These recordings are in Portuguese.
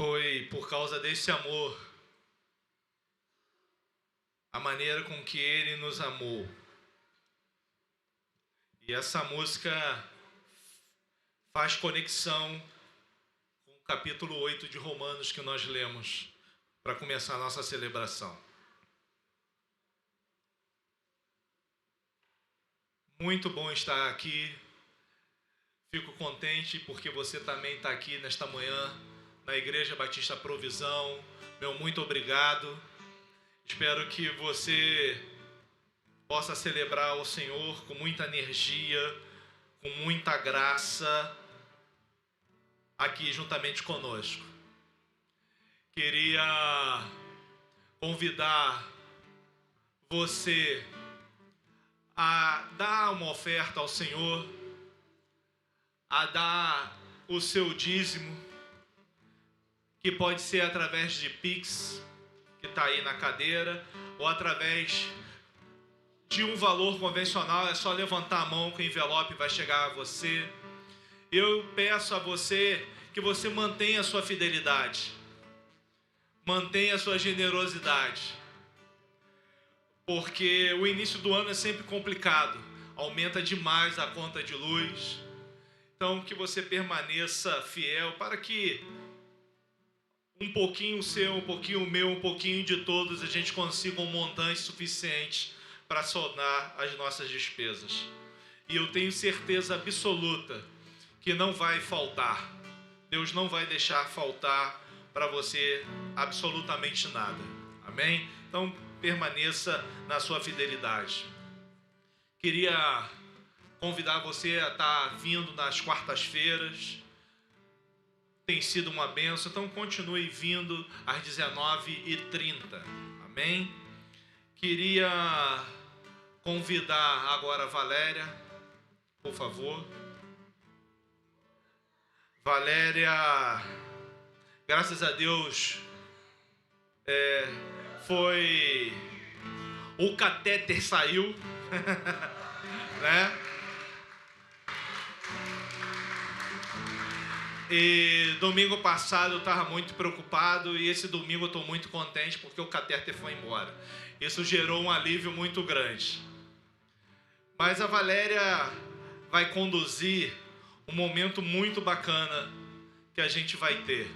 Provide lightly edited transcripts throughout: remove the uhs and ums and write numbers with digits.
Foi por causa desse amor, a maneira com que Ele nos amou. E essa música faz conexão com o capítulo 8 de Romanos que nós lemos para começar a nossa celebração. Muito bom estar aqui. Fico contente porque você também está aqui nesta manhã na Igreja Batista Provisão. Meu muito obrigado. Espero que você possa celebrar o Senhor com muita energia, com muita graça, aqui juntamente conosco. Queria convidar você a dar uma oferta ao Senhor, a dar o seu dízimo, que pode ser através de Pix, que está aí na cadeira, ou através de um valor convencional. É só levantar a mão que o envelope vai chegar a você. Eu peço a você que você mantenha a sua fidelidade, mantenha a sua generosidade, porque o início do ano é sempre complicado, aumenta demais a conta de luz. Então que você permaneça fiel para que um pouquinho seu, um pouquinho meu, um pouquinho de todos, a gente consiga um montante suficiente para sonar as nossas despesas. E eu tenho certeza absoluta que não vai faltar. Deus não vai deixar faltar para você absolutamente nada. Amém? Então permaneça na sua fidelidade. Queria convidar você a estar vindo nas quartas-feiras. Tem sido uma bênção, então continue vindo às 19h30. Amém? Queria convidar agora a Valéria, por favor. Valéria, graças a Deus, foi... O catéter saiu, né? E domingo passado eu estava muito preocupado e esse domingo eu estou muito contente porque o catéter foi embora. Isso gerou um alívio muito grande. Mas a Valéria vai conduzir um momento muito bacana que a gente vai ter.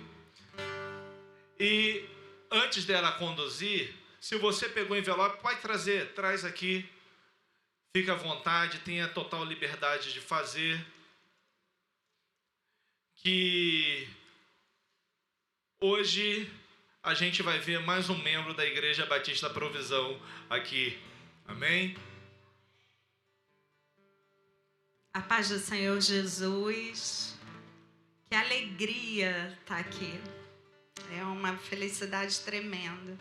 E antes dela conduzir, se você pegou o envelope, pode trazer, traz aqui. Fique à vontade, tenha total liberdade de fazer. Que hoje a gente vai ver mais um membro da Igreja Batista Provisão aqui. Amém? A paz do Senhor Jesus. Que alegria estar aqui. É uma felicidade tremenda.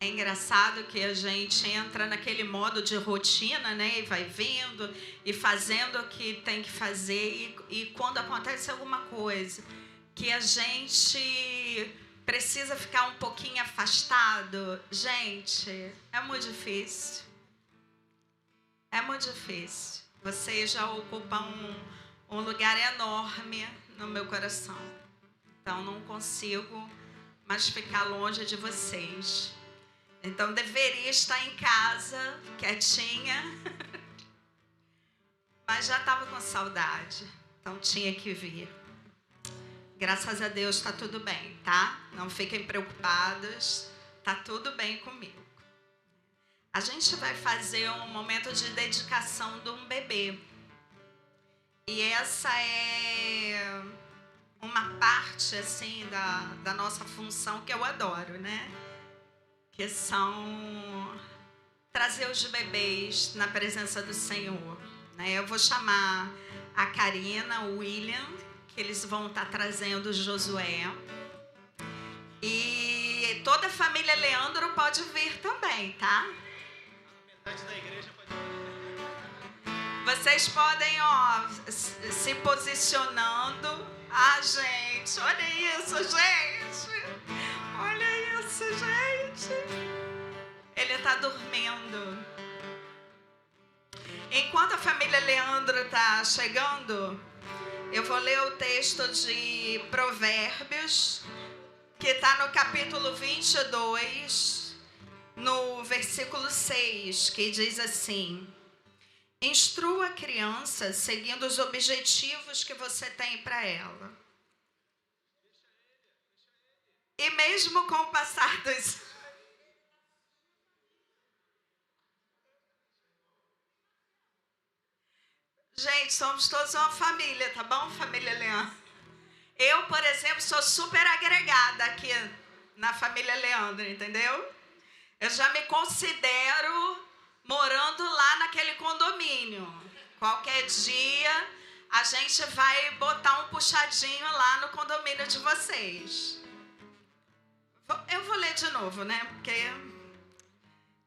É engraçado que a gente entra naquele modo de rotina, né? E vai vindo e fazendo o que tem que fazer. E quando acontece alguma coisa que a gente precisa ficar um pouquinho afastado, gente, é muito difícil. É muito difícil. Vocês já ocupam um lugar enorme no meu coração. Então não consigo mais ficar longe de vocês. Então deveria estar em casa, quietinha, mas já estava com saudade, então tinha que vir. Graças a Deus está tudo bem, tá? Não fiquem preocupados, está tudo bem comigo. A gente vai fazer um momento de dedicação de um bebê. E essa é uma parte assim da nossa função que eu adoro, né? Que são trazer os bebês na presença do Senhor. Eu vou chamar a Karina, o William, que eles vão estar trazendo o Josué. E toda a família Leandro pode vir também, tá? Metade da igreja pode... Vocês podem, se posicionando. Ah, gente, olha isso, gente. Olha isso, gente. Ele está dormindo. Enquanto a família Leandro está chegando, eu vou ler o texto de Provérbios que está no capítulo 22, no versículo 6, que diz assim: instrua a criança seguindo os objetivos que você tem para ela. E mesmo com o passar dos... Gente, somos todos uma família, tá bom, família Leandro? Eu, por exemplo, sou super agregada aqui na família Leandro, entendeu? Eu já me considero morando lá naquele condomínio. Qualquer dia a gente vai botar um puxadinho lá no condomínio de vocês. Eu vou ler de novo, né? Porque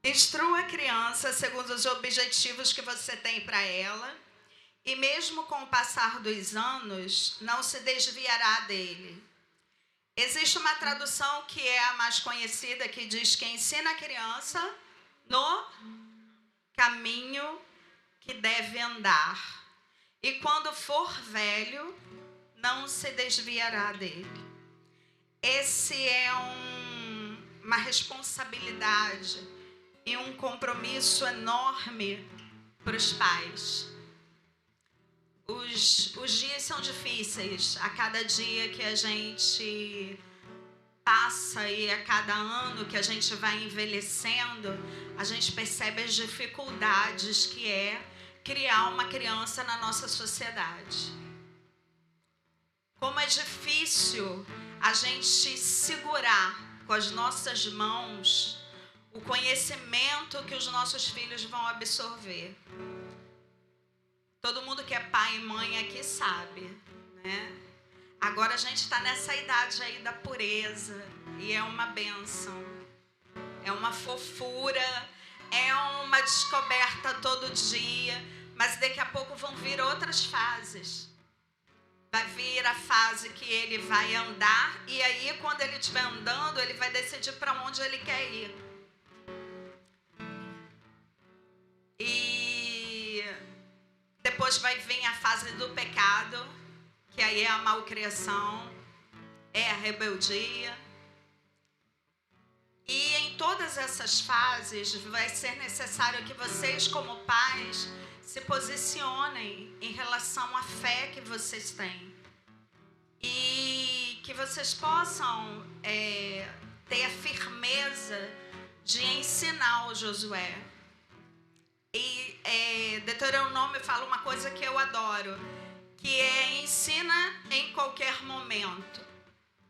instrua a criança segundo os objetivos que você tem para ela, e mesmo com o passar dos anos, não se desviará dele. Existe uma tradução que é a mais conhecida, que diz que ensina a criança no caminho que deve andar, e quando for velho, não se desviará dele. Esse é uma responsabilidade e um compromisso enorme para os pais. Os dias são difíceis. A cada dia que a gente passa e a cada ano que a gente vai envelhecendo, a gente percebe as dificuldades que é criar uma criança na nossa sociedade. Como é difícil a gente segurar com as nossas mãos o conhecimento que os nossos filhos vão absorver. Todo mundo que é pai e mãe aqui sabe, né? Agora a gente está nessa idade aí da pureza e é uma bênção, é uma fofura, é uma descoberta todo dia, mas daqui a pouco vão vir outras fases. Vai vir a fase que ele vai andar, e aí quando ele estiver andando, ele vai decidir para onde ele quer ir. E depois vai vir a fase do pecado, que aí é a malcriação, é a rebeldia. E em todas essas fases vai ser necessário que vocês, como pais, se posicionem em relação à fé que vocês têm. E que vocês possam ter a firmeza de ensinar o Josué. E Deuteronômio fala uma coisa que eu adoro, que é ensina em qualquer momento,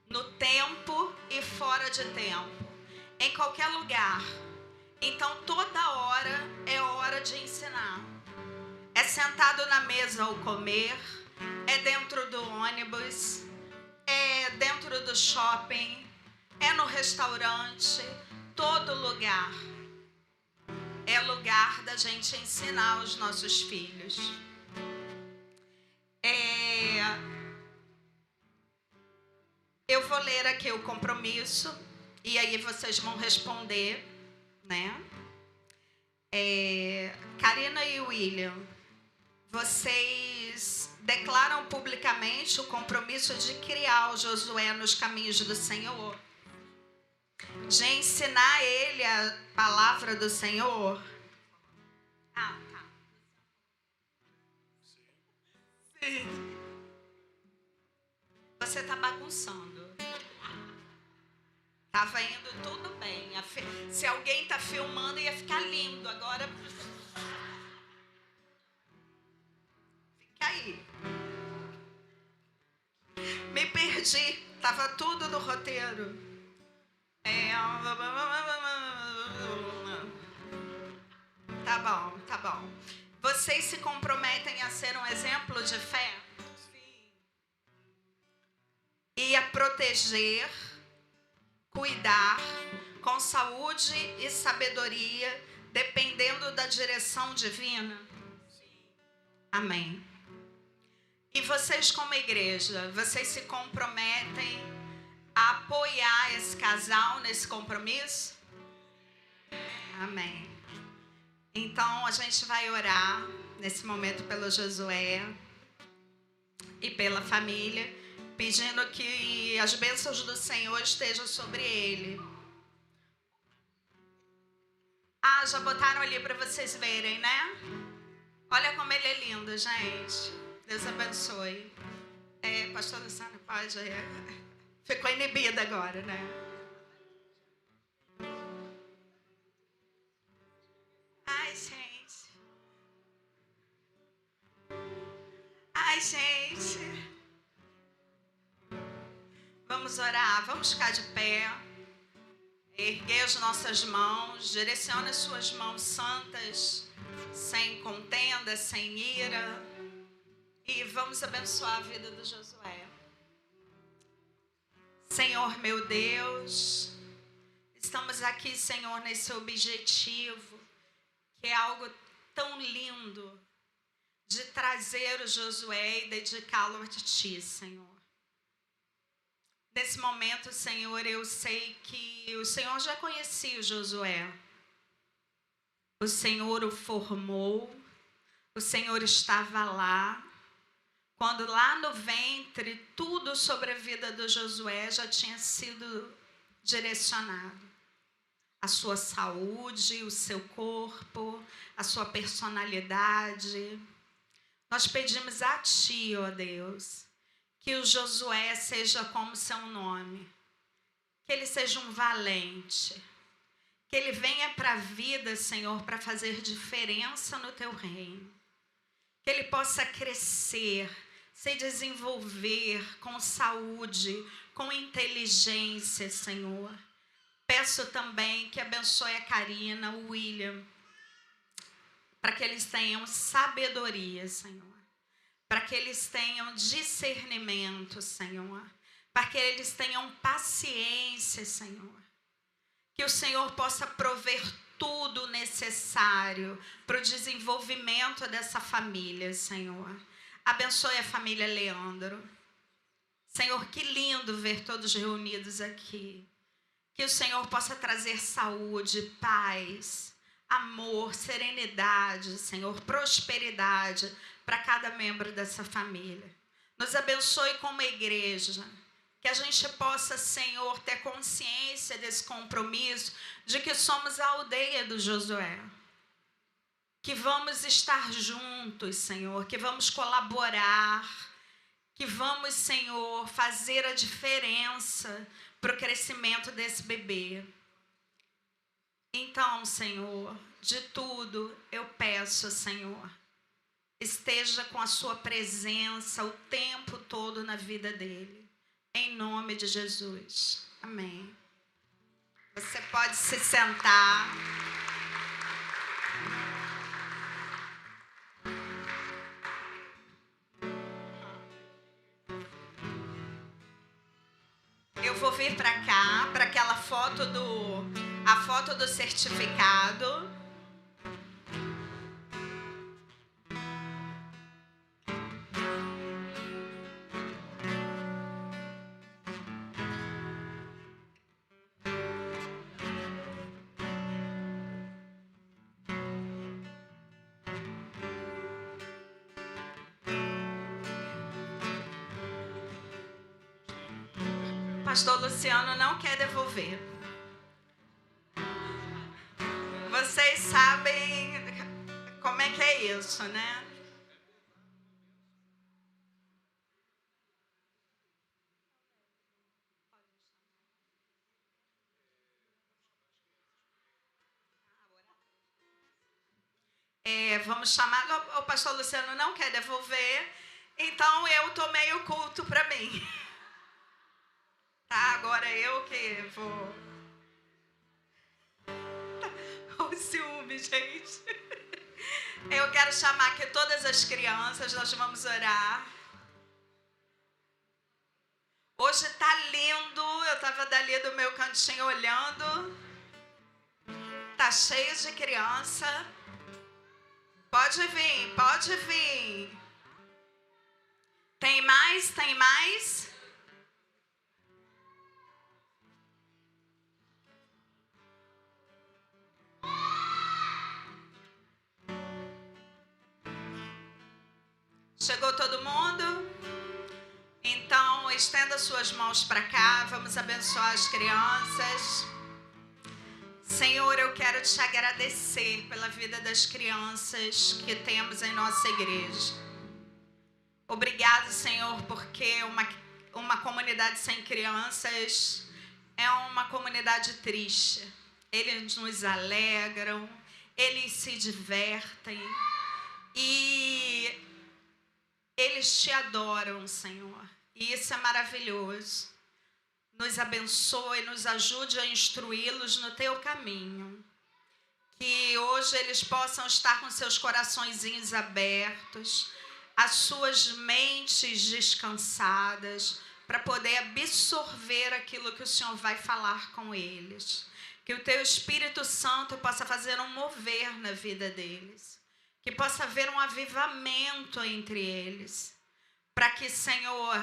no tempo e fora de tempo, em qualquer lugar. Então toda hora é hora de ensinar. É sentado na mesa ao comer, é dentro do ônibus, é dentro do shopping, é no restaurante, todo lugar. É lugar da gente ensinar os nossos filhos. Eu vou ler aqui o compromisso e aí vocês vão responder, né? Karina e William, vocês declaram publicamente o compromisso de criar o Josué nos caminhos do Senhor, de ensinar a ele a palavra do Senhor. Tá. Sim. Você está bagunçando. Estava indo tudo bem. Se alguém está filmando, ia ficar lindo. Agora... Fica aí. Me perdi. Estava tudo no roteiro. Tá bom. Vocês se comprometem a ser um exemplo de fé? Sim. E a proteger, cuidar com saúde e sabedoria, dependendo da direção divina? Sim. Amém. E vocês, como igreja, vocês se comprometem a apoiar esse casal nesse compromisso? Amém. Então a gente vai orar nesse momento pelo Josué e pela família, pedindo que as bênçãos do Senhor estejam sobre ele. Ah, já botaram ali para vocês verem, né? Olha como ele é lindo, gente. Deus abençoe. Pastor Luciano, pode... Ficou inibida agora, né? Ai, gente. Ai, gente. Vamos orar, vamos ficar de pé. Erguer as nossas mãos, direcione as suas mãos santas, sem contenda, sem ira. E vamos abençoar a vida do Josué. Senhor meu Deus, estamos aqui, Senhor, nesse objetivo, que é algo tão lindo, de trazer o Josué e dedicá-lo a Ti, Senhor. Nesse momento, Senhor, eu sei que o Senhor já conhecia o Josué. O Senhor o formou, o Senhor estava lá. Quando lá no ventre, tudo sobre a vida do Josué já tinha sido direcionado. A sua saúde, o seu corpo, a sua personalidade. Nós pedimos a Ti, ó Deus, que o Josué seja como seu nome. Que ele seja um valente. Que ele venha para a vida, Senhor, para fazer diferença no Teu reino. Que ele possa crescer, se desenvolver com saúde, com inteligência, Senhor. Peço também que abençoe a Karina, o William, para que eles tenham sabedoria, Senhor. Para que eles tenham discernimento, Senhor. Para que eles tenham paciência, Senhor. Que o Senhor possa prover tudo necessário para o desenvolvimento dessa família, Senhor. Abençoe a família Leandro. Senhor, que lindo ver todos reunidos aqui. Que o Senhor possa trazer saúde, paz, amor, serenidade, Senhor, prosperidade para cada membro dessa família. Nos abençoe como igreja. Que a gente possa, Senhor, ter consciência desse compromisso de que somos a aldeia do Josué. Que vamos estar juntos, Senhor, que vamos colaborar, que vamos, Senhor, fazer a diferença para o crescimento desse bebê. Então, Senhor, de tudo eu peço, Senhor, esteja com a sua presença o tempo todo na vida dele. Em nome de Jesus. Amém. Você pode se sentar. Eu vou vir para cá, para aquela foto a foto do certificado. Pastor Luciano não quer devolver. Vocês sabem como é que é isso, né? Vamos chamar, o pastor Luciano não quer devolver, então eu tomei o culto para mim. Tá, agora eu que vou. O ciúme, gente. Eu quero chamar aqui todas as crianças, nós vamos orar. Hoje tá lindo, eu tava dali do meu cantinho olhando. Tá cheio de criança. Pode vir, pode vir. Tem mais? Tem mais? Chegou todo mundo? Então estenda suas mãos para cá, vamos abençoar as crianças. Senhor, eu quero te agradecer pela vida das crianças que temos em nossa igreja. Obrigado, Senhor, porque uma comunidade sem crianças é uma comunidade triste. Eles nos alegram, eles se divertem e eles te adoram, Senhor. E isso é maravilhoso. Nos abençoe, nos ajude a instruí-los no teu caminho. Que hoje eles possam estar com seus coraçõezinhos abertos, as suas mentes descansadas, para poder absorver aquilo que o Senhor vai falar com eles. Que o teu Espírito Santo possa fazer um mover na vida deles. Que possa haver um avivamento entre eles. Para que, Senhor,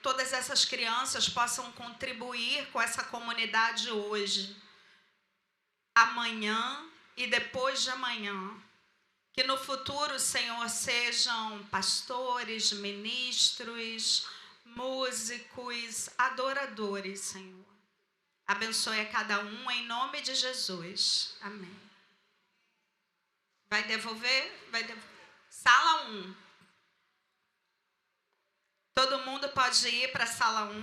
todas essas crianças possam contribuir com essa comunidade hoje, amanhã e depois de amanhã. Que no futuro, Senhor, sejam pastores, ministros, músicos, adoradores, Senhor. Abençoe a cada um em nome de Jesus. Amém. Vai devolver? Sala 1. Todo mundo pode ir para a sala 1.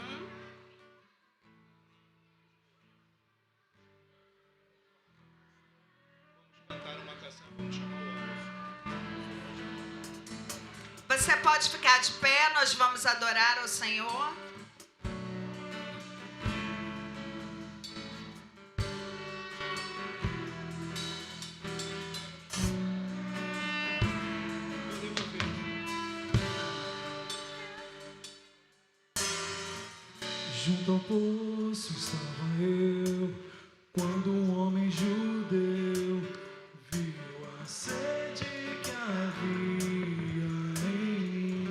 Vamos cantar uma canção, vamos chamar o Você pode ficar de pé, nós vamos adorar ao Senhor. Junto ao poço estava eu, quando um homem judeu viu a sede que havia em mim.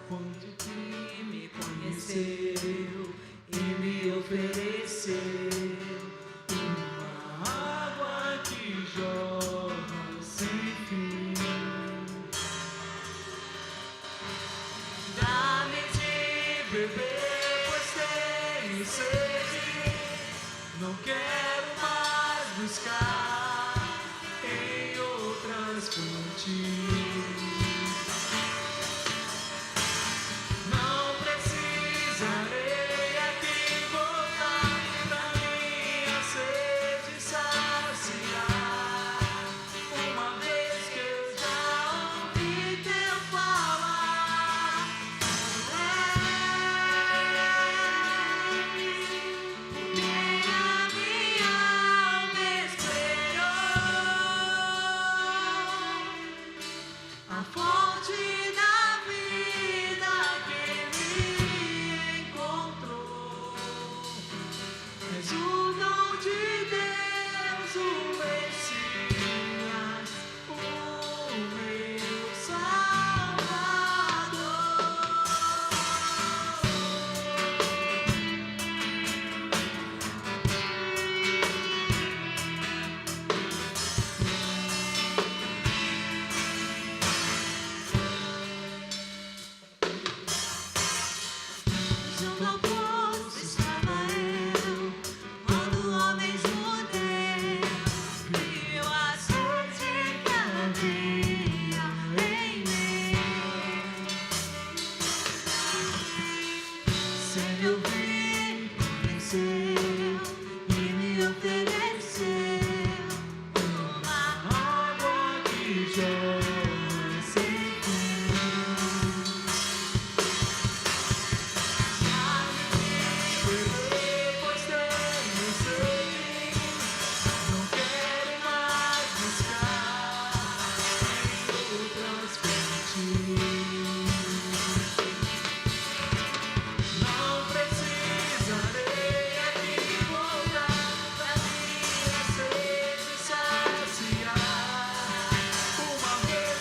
Quando que me conheceu e me ofereceu uma água que jorra sem fim. Beber, pois tenho sede, não quero mais buscar em outras fontes. Não precisarei aqui voltar pra minha sede saciar, uma vez que eu já ouvi teu falar. Uma vez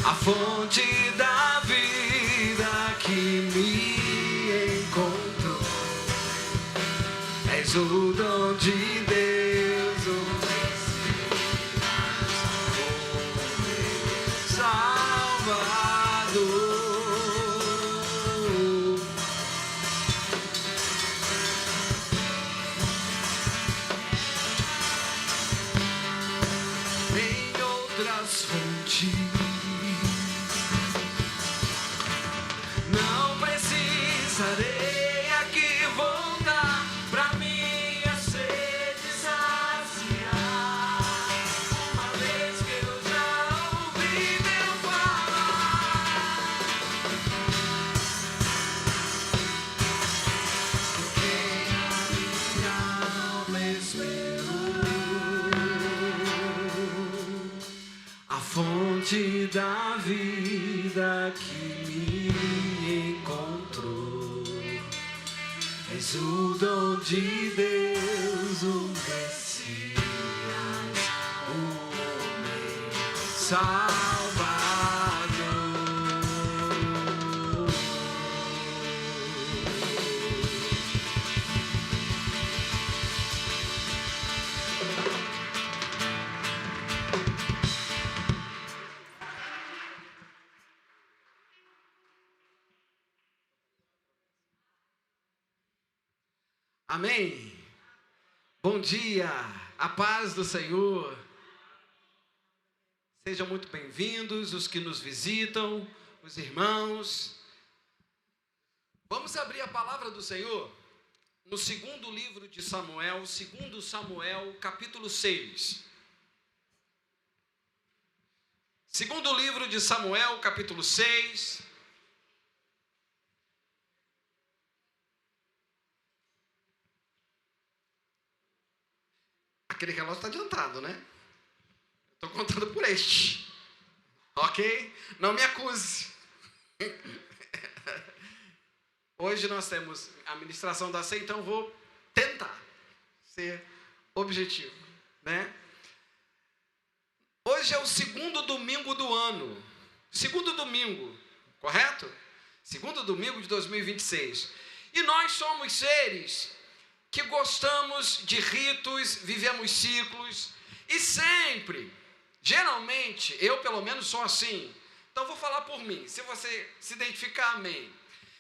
a fonte da vida que me encontrou. És o dom de Deus, o Salvador. Em outras fontes não precisarei aqui voltar pra minha sede saciar, uma vez que eu já ouvi meu falar. Quem a minha alma esperou, a fonte da vida que me encontrou. És o dom de Deus, o Messias, o meu Salvador. Amém. Bom dia, a paz do Senhor. Sejam muito bem-vindos os que nos visitam, os irmãos. Vamos abrir a palavra do Senhor no segundo livro de Samuel, 2 Samuel, capítulo 6. Segundo livro de Samuel, capítulo 6. Aquele relógio está adiantado, né? Estou contando por este. Ok? Não me acuse. Hoje nós temos a ministração da ceia, então vou tentar ser objetivo, né? Hoje é o segundo domingo do ano. Segundo domingo, correto? Segundo domingo de 2026. E nós somos seres que gostamos de ritos, vivemos ciclos, e sempre, geralmente, eu pelo menos sou assim, então vou falar por mim, se você se identificar, amém.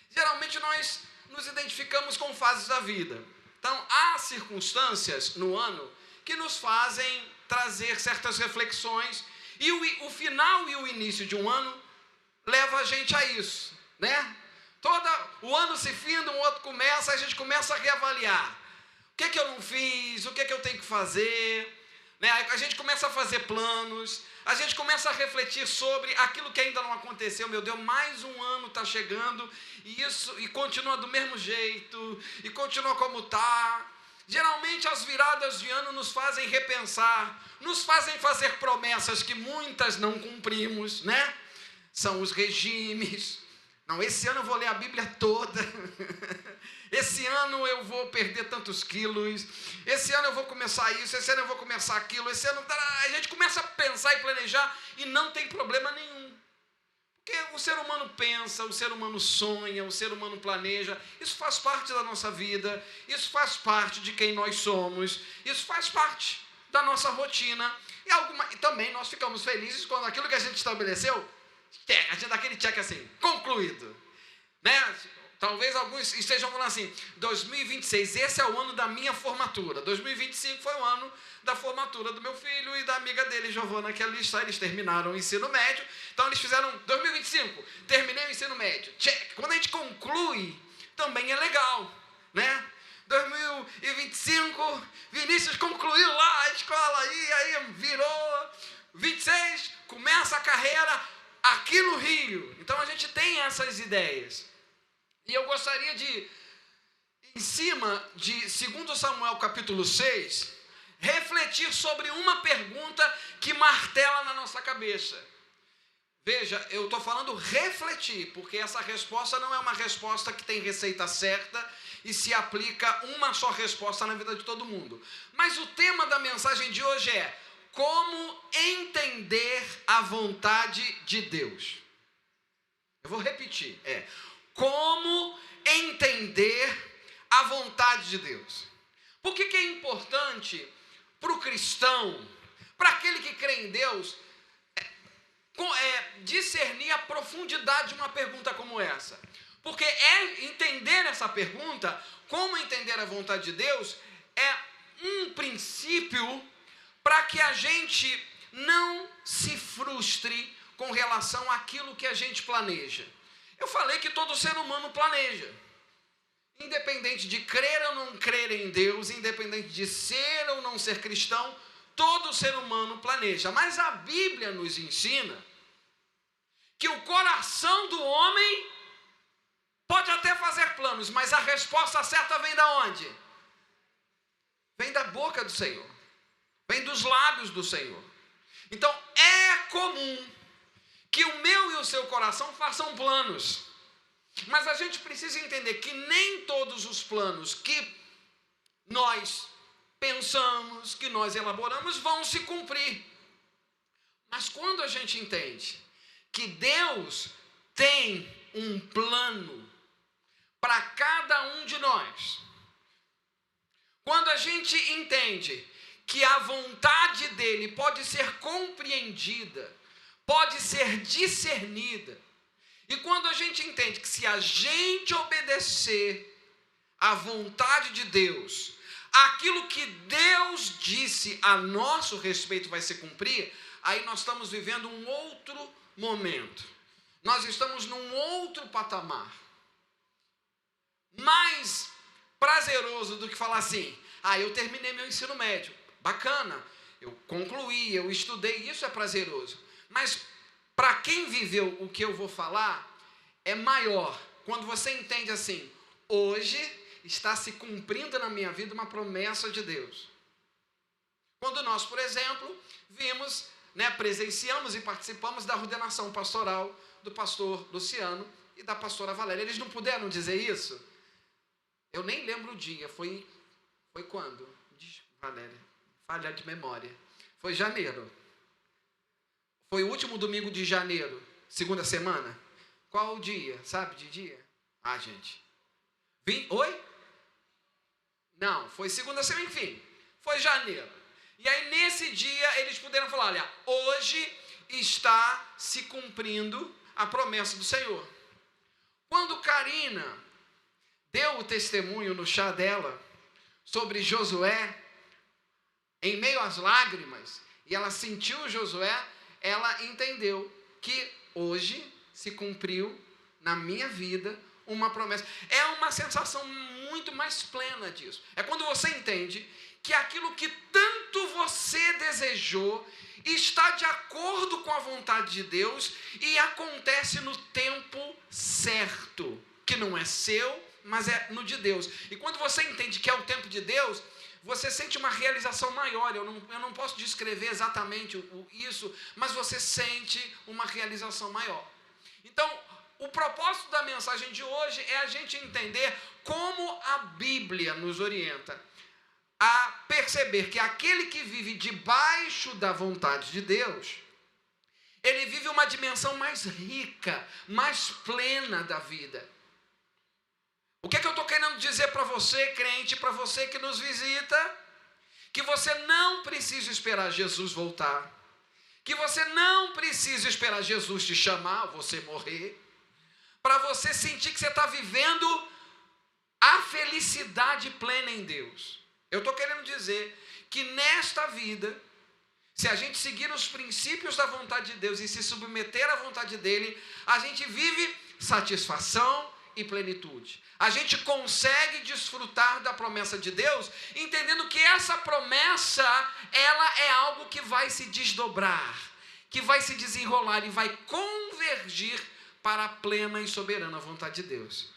Geralmente nós nos identificamos com fases da vida, então há circunstâncias no ano que nos fazem trazer certas reflexões, e o final e o início de um ano leva a gente a isso, né? O ano se finda, um outro começa, a gente começa a reavaliar. O que eu não fiz? O que eu tenho que fazer? Né? A gente começa a fazer planos, a gente começa a refletir sobre aquilo que ainda não aconteceu. Meu Deus, mais um ano está chegando e continua do mesmo jeito, e continua como está. Geralmente as viradas de ano nos fazem repensar, nos fazem fazer promessas que muitas não cumprimos, né? São os regimes. Não, esse ano eu vou ler a Bíblia toda. Esse ano eu vou perder tantos quilos. Esse ano eu vou começar isso. Esse ano eu vou começar aquilo. Esse ano a gente começa a pensar e planejar e não tem problema nenhum. Porque o ser humano pensa, o ser humano sonha, o ser humano planeja. Isso faz parte da nossa vida. Isso faz parte de quem nós somos. Isso faz parte da nossa rotina. E também nós ficamos felizes quando aquilo que a gente estabeleceu, a gente dá aquele check assim, concluído, né? Talvez alguns estejam falando assim, 2026, esse é o ano da minha formatura. 2025 foi o ano da formatura do meu filho e da amiga dele, Giovana, que ali está, eles terminaram o ensino médio. Então eles fizeram 2025, terminei o ensino médio, check. Quando a gente conclui, também é legal, né? 2025, Vinícius concluiu lá a escola, aí virou. 26, começa a carreira aqui no Rio. Então a gente tem essas ideias. E eu gostaria de, em cima de 2 Samuel capítulo 6, refletir sobre uma pergunta que martela na nossa cabeça. Veja, eu estou falando refletir, porque essa resposta não é uma resposta que tem receita certa e se aplica uma só resposta na vida de todo mundo. Mas o tema da mensagem de hoje é: como entender a vontade de Deus. Eu vou repetir, como entender a vontade de Deus. Por que é importante para o cristão, para aquele que crê em Deus, discernir a profundidade de uma pergunta como essa? Porque entender essa pergunta, como entender a vontade de Deus, é um princípio para que a gente não se frustre com relação àquilo que a gente planeja. Eu falei que todo ser humano planeja. Independente de crer ou não crer em Deus, independente de ser ou não ser cristão, todo ser humano planeja. Mas a Bíblia nos ensina que o coração do homem pode até fazer planos, mas a resposta certa vem da onde? Vem da boca do Senhor. Vem dos lábios do Senhor. Então é comum que o meu e o seu coração façam planos. Mas a gente precisa entender que nem todos os planos que nós pensamos, que nós elaboramos, vão se cumprir. Mas quando a gente entende que Deus tem um plano para cada um de nós, quando a gente entende que a vontade dele pode ser compreendida, pode ser discernida, e quando a gente entende que se a gente obedecer à vontade de Deus, aquilo que Deus disse a nosso respeito vai se cumprir, aí nós estamos vivendo um outro momento. Nós estamos num outro patamar. Mais prazeroso do que falar assim, eu terminei meu ensino médio. Bacana, eu concluí, eu estudei, isso é prazeroso. Mas para quem viveu o que eu vou falar, é maior. Quando você entende assim, hoje está se cumprindo na minha vida uma promessa de Deus. Quando nós, por exemplo, vimos, presenciamos e participamos da ordenação pastoral do pastor Luciano e da pastora Valéria. Eles não puderam dizer isso? Eu nem lembro o dia, foi quando? Valéria, falha de memória. Foi janeiro. Foi o último domingo de janeiro, segunda semana. Qual o dia? Sabe de dia? Gente. Oi? Não, foi segunda semana, enfim. Foi janeiro. E aí nesse dia eles puderam falar, olha, hoje está se cumprindo a promessa do Senhor. Quando Karina deu o testemunho no chá dela sobre Josué, em meio às lágrimas, e ela sentiu Josué, ela entendeu que hoje se cumpriu na minha vida uma promessa. É uma sensação muito mais plena disso. É quando você entende que aquilo que tanto você desejou está de acordo com a vontade de Deus e acontece no tempo certo, que não é seu, mas é no de Deus. E quando você entende que é o tempo de Deus, você sente uma realização maior. Eu não posso descrever exatamente isso, mas você sente uma realização maior. Então, o propósito da mensagem de hoje é a gente entender como a Bíblia nos orienta a perceber que aquele que vive debaixo da vontade de Deus, ele vive uma dimensão mais rica, mais plena da vida. O que é que eu estou querendo dizer para você, crente, para você que nos visita? Que você não precisa esperar Jesus voltar. Que você não precisa esperar Jesus te chamar, você morrer, para você sentir que você está vivendo a felicidade plena em Deus. Eu estou querendo dizer que nesta vida, se a gente seguir os princípios da vontade de Deus e se submeter à vontade dele, a gente vive satisfação e plenitude. A gente consegue desfrutar da promessa de Deus, entendendo que essa promessa, ela é algo que vai se desdobrar, que vai se desenrolar e vai convergir para a plena e soberana vontade de Deus.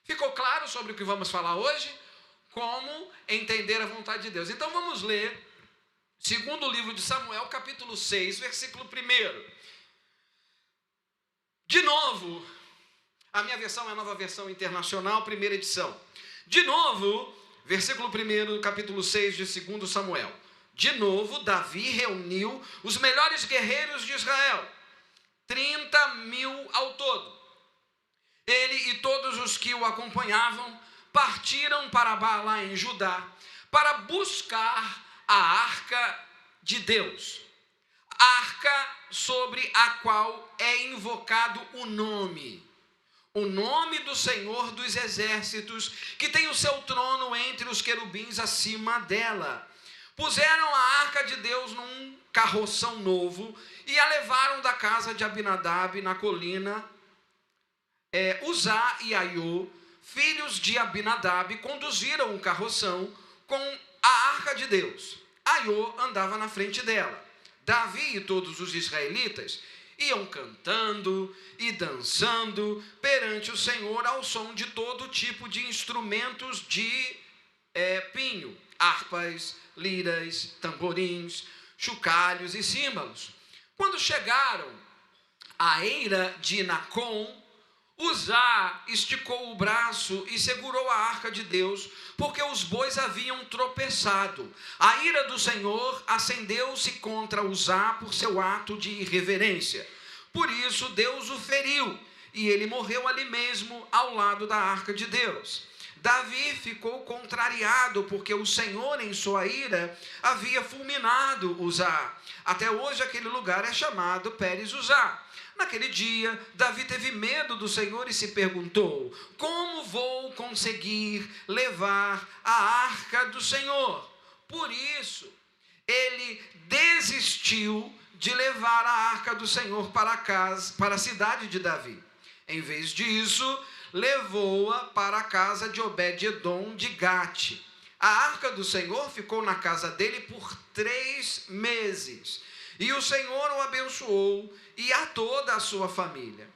Ficou claro sobre o que vamos falar hoje? Como entender a vontade de Deus. Então vamos ler, segundo livro de Samuel, capítulo 6, versículo 1. De novo, a minha versão é a Nova Versão Internacional, primeira edição. De novo, versículo 1, capítulo 6 de 2 Samuel. De novo, Davi reuniu os melhores guerreiros de Israel, 30.000 ao todo. Ele e todos os que o acompanhavam partiram para Baalá em Judá para buscar a arca de Deus, a arca sobre a qual é invocado o nome do Senhor dos Exércitos, que tem o seu trono entre os querubins acima dela. Puseram a arca de Deus num carroção novo e a levaram da casa de Abinadab na colina. Uzá e Aiô, filhos de Abinadab, conduziram o carroção com a arca de Deus. Aiô andava na frente dela. Davi e todos os israelitas iam cantando e dançando perante o Senhor ao som de todo tipo de instrumentos de pinho, harpas, liras, tamborins, chocalhos e símbolos. Quando chegaram à eira de Nacon, Uzá esticou o braço e segurou a arca de Deus, porque os bois haviam tropeçado. A ira do Senhor acendeu-se contra Uzá por seu ato de irreverência. Por isso Deus o feriu, e ele morreu ali mesmo, ao lado da arca de Deus. Davi ficou contrariado, porque o Senhor, em sua ira, havia fulminado Uzá. Até hoje aquele lugar é chamado Pérez-Uzá. Naquele dia, Davi teve medo do Senhor e se perguntou: como vou conseguir levar a arca do Senhor? Por isso, ele desistiu de levar a arca do Senhor para a cidade de Davi. Em vez disso, levou-a para a casa de Obed-edom de Gate. A arca do Senhor ficou na casa dele por 3 meses. E o Senhor o abençoou e a toda a sua família.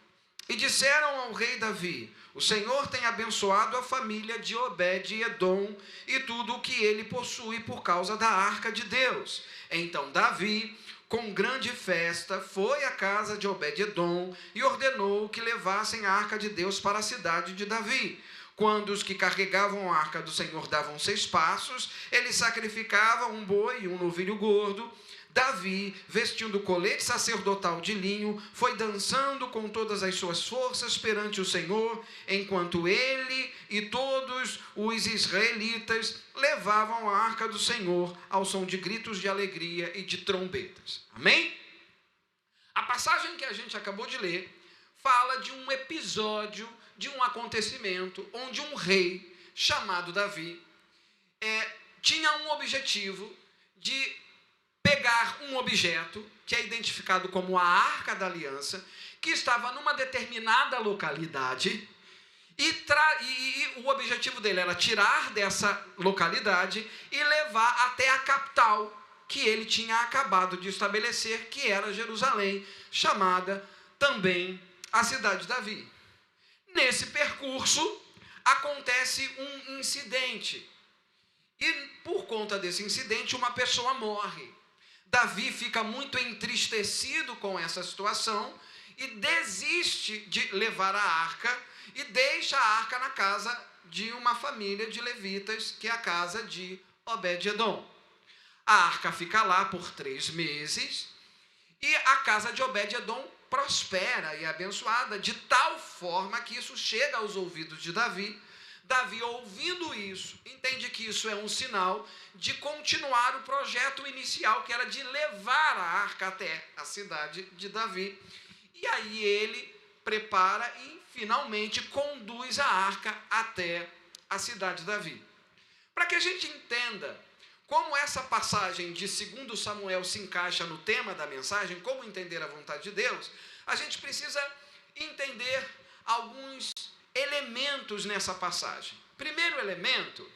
E disseram ao rei Davi: o Senhor tem abençoado a família de Obed-edom e tudo o que ele possui por causa da arca de Deus. Então Davi, com grande festa, foi à casa de Obed-edom e ordenou que levassem a arca de Deus para a cidade de Davi. Quando os que carregavam a arca do Senhor davam 6 passos, eles sacrificavam um boi e um novilho gordo. Davi, vestindo colete sacerdotal de linho, foi dançando com todas as suas forças perante o Senhor, enquanto ele e todos os israelitas levavam a arca do Senhor ao som de gritos de alegria e de trombetas. Amém? A passagem que a gente acabou de ler fala de um episódio, de um acontecimento, onde um rei chamado Davi tinha um objetivo de pegar um objeto, que é identificado como a Arca da Aliança, que estava numa determinada localidade, e o objetivo dele era tirar dessa localidade e levar até a capital que ele tinha acabado de estabelecer, que era Jerusalém, chamada também a cidade de Davi. Nesse percurso, acontece um incidente, e por conta desse incidente, uma pessoa morre. Davi fica muito entristecido com essa situação e desiste de levar a arca e deixa a arca na casa de uma família de levitas, que é a casa de Obed-edom. A arca fica lá por 3 meses e a casa de Obed-edom prospera e é abençoada de tal forma que isso chega aos ouvidos de Davi. Davi, ouvindo isso, entende que isso é um sinal de continuar o projeto inicial, que era de levar a arca até a cidade de Davi. E aí ele prepara e finalmente conduz a arca até a cidade de Davi. Para que a gente entenda como essa passagem de 2 Samuel se encaixa no tema da mensagem, como entender a vontade de Deus, a gente precisa entender alguns elementos nessa passagem. Primeiro elemento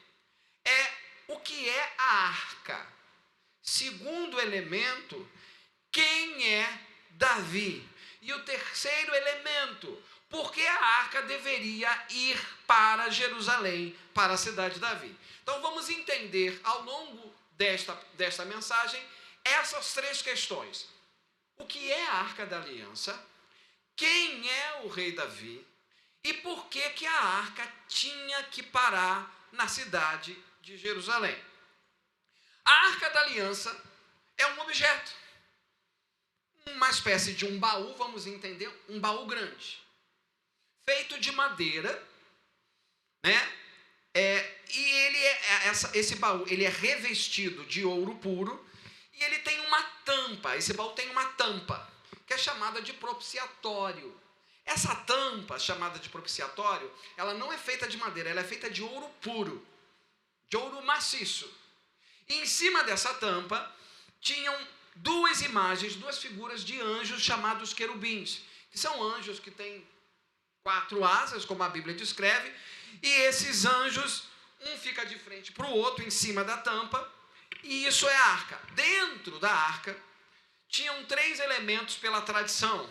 é o que é a arca. Segundo elemento, quem é Davi. E o terceiro elemento, por que a arca deveria ir para Jerusalém, para a cidade de Davi. Então vamos entender ao longo desta mensagem essas 3 questões. O que é a arca da aliança? Quem é o rei Davi? E por que a arca tinha que parar na cidade de Jerusalém? A Arca da Aliança é um objeto, uma espécie de um baú, vamos entender, um baú grande, feito de madeira, né? E esse baú ele é revestido de ouro puro e ele tem uma tampa. Esse baú tem uma tampa que é chamada de propiciatório. Essa tampa chamada de propiciatório, ela não é feita de madeira, ela é feita de ouro puro, de ouro maciço. E em cima dessa tampa tinham duas imagens, duas figuras de anjos chamados querubins, que são anjos que têm 4 asas, como a Bíblia descreve, e esses anjos, um fica de frente para o outro, em cima da tampa, e isso é a arca. Dentro da arca, tinham 3 elementos pela tradição: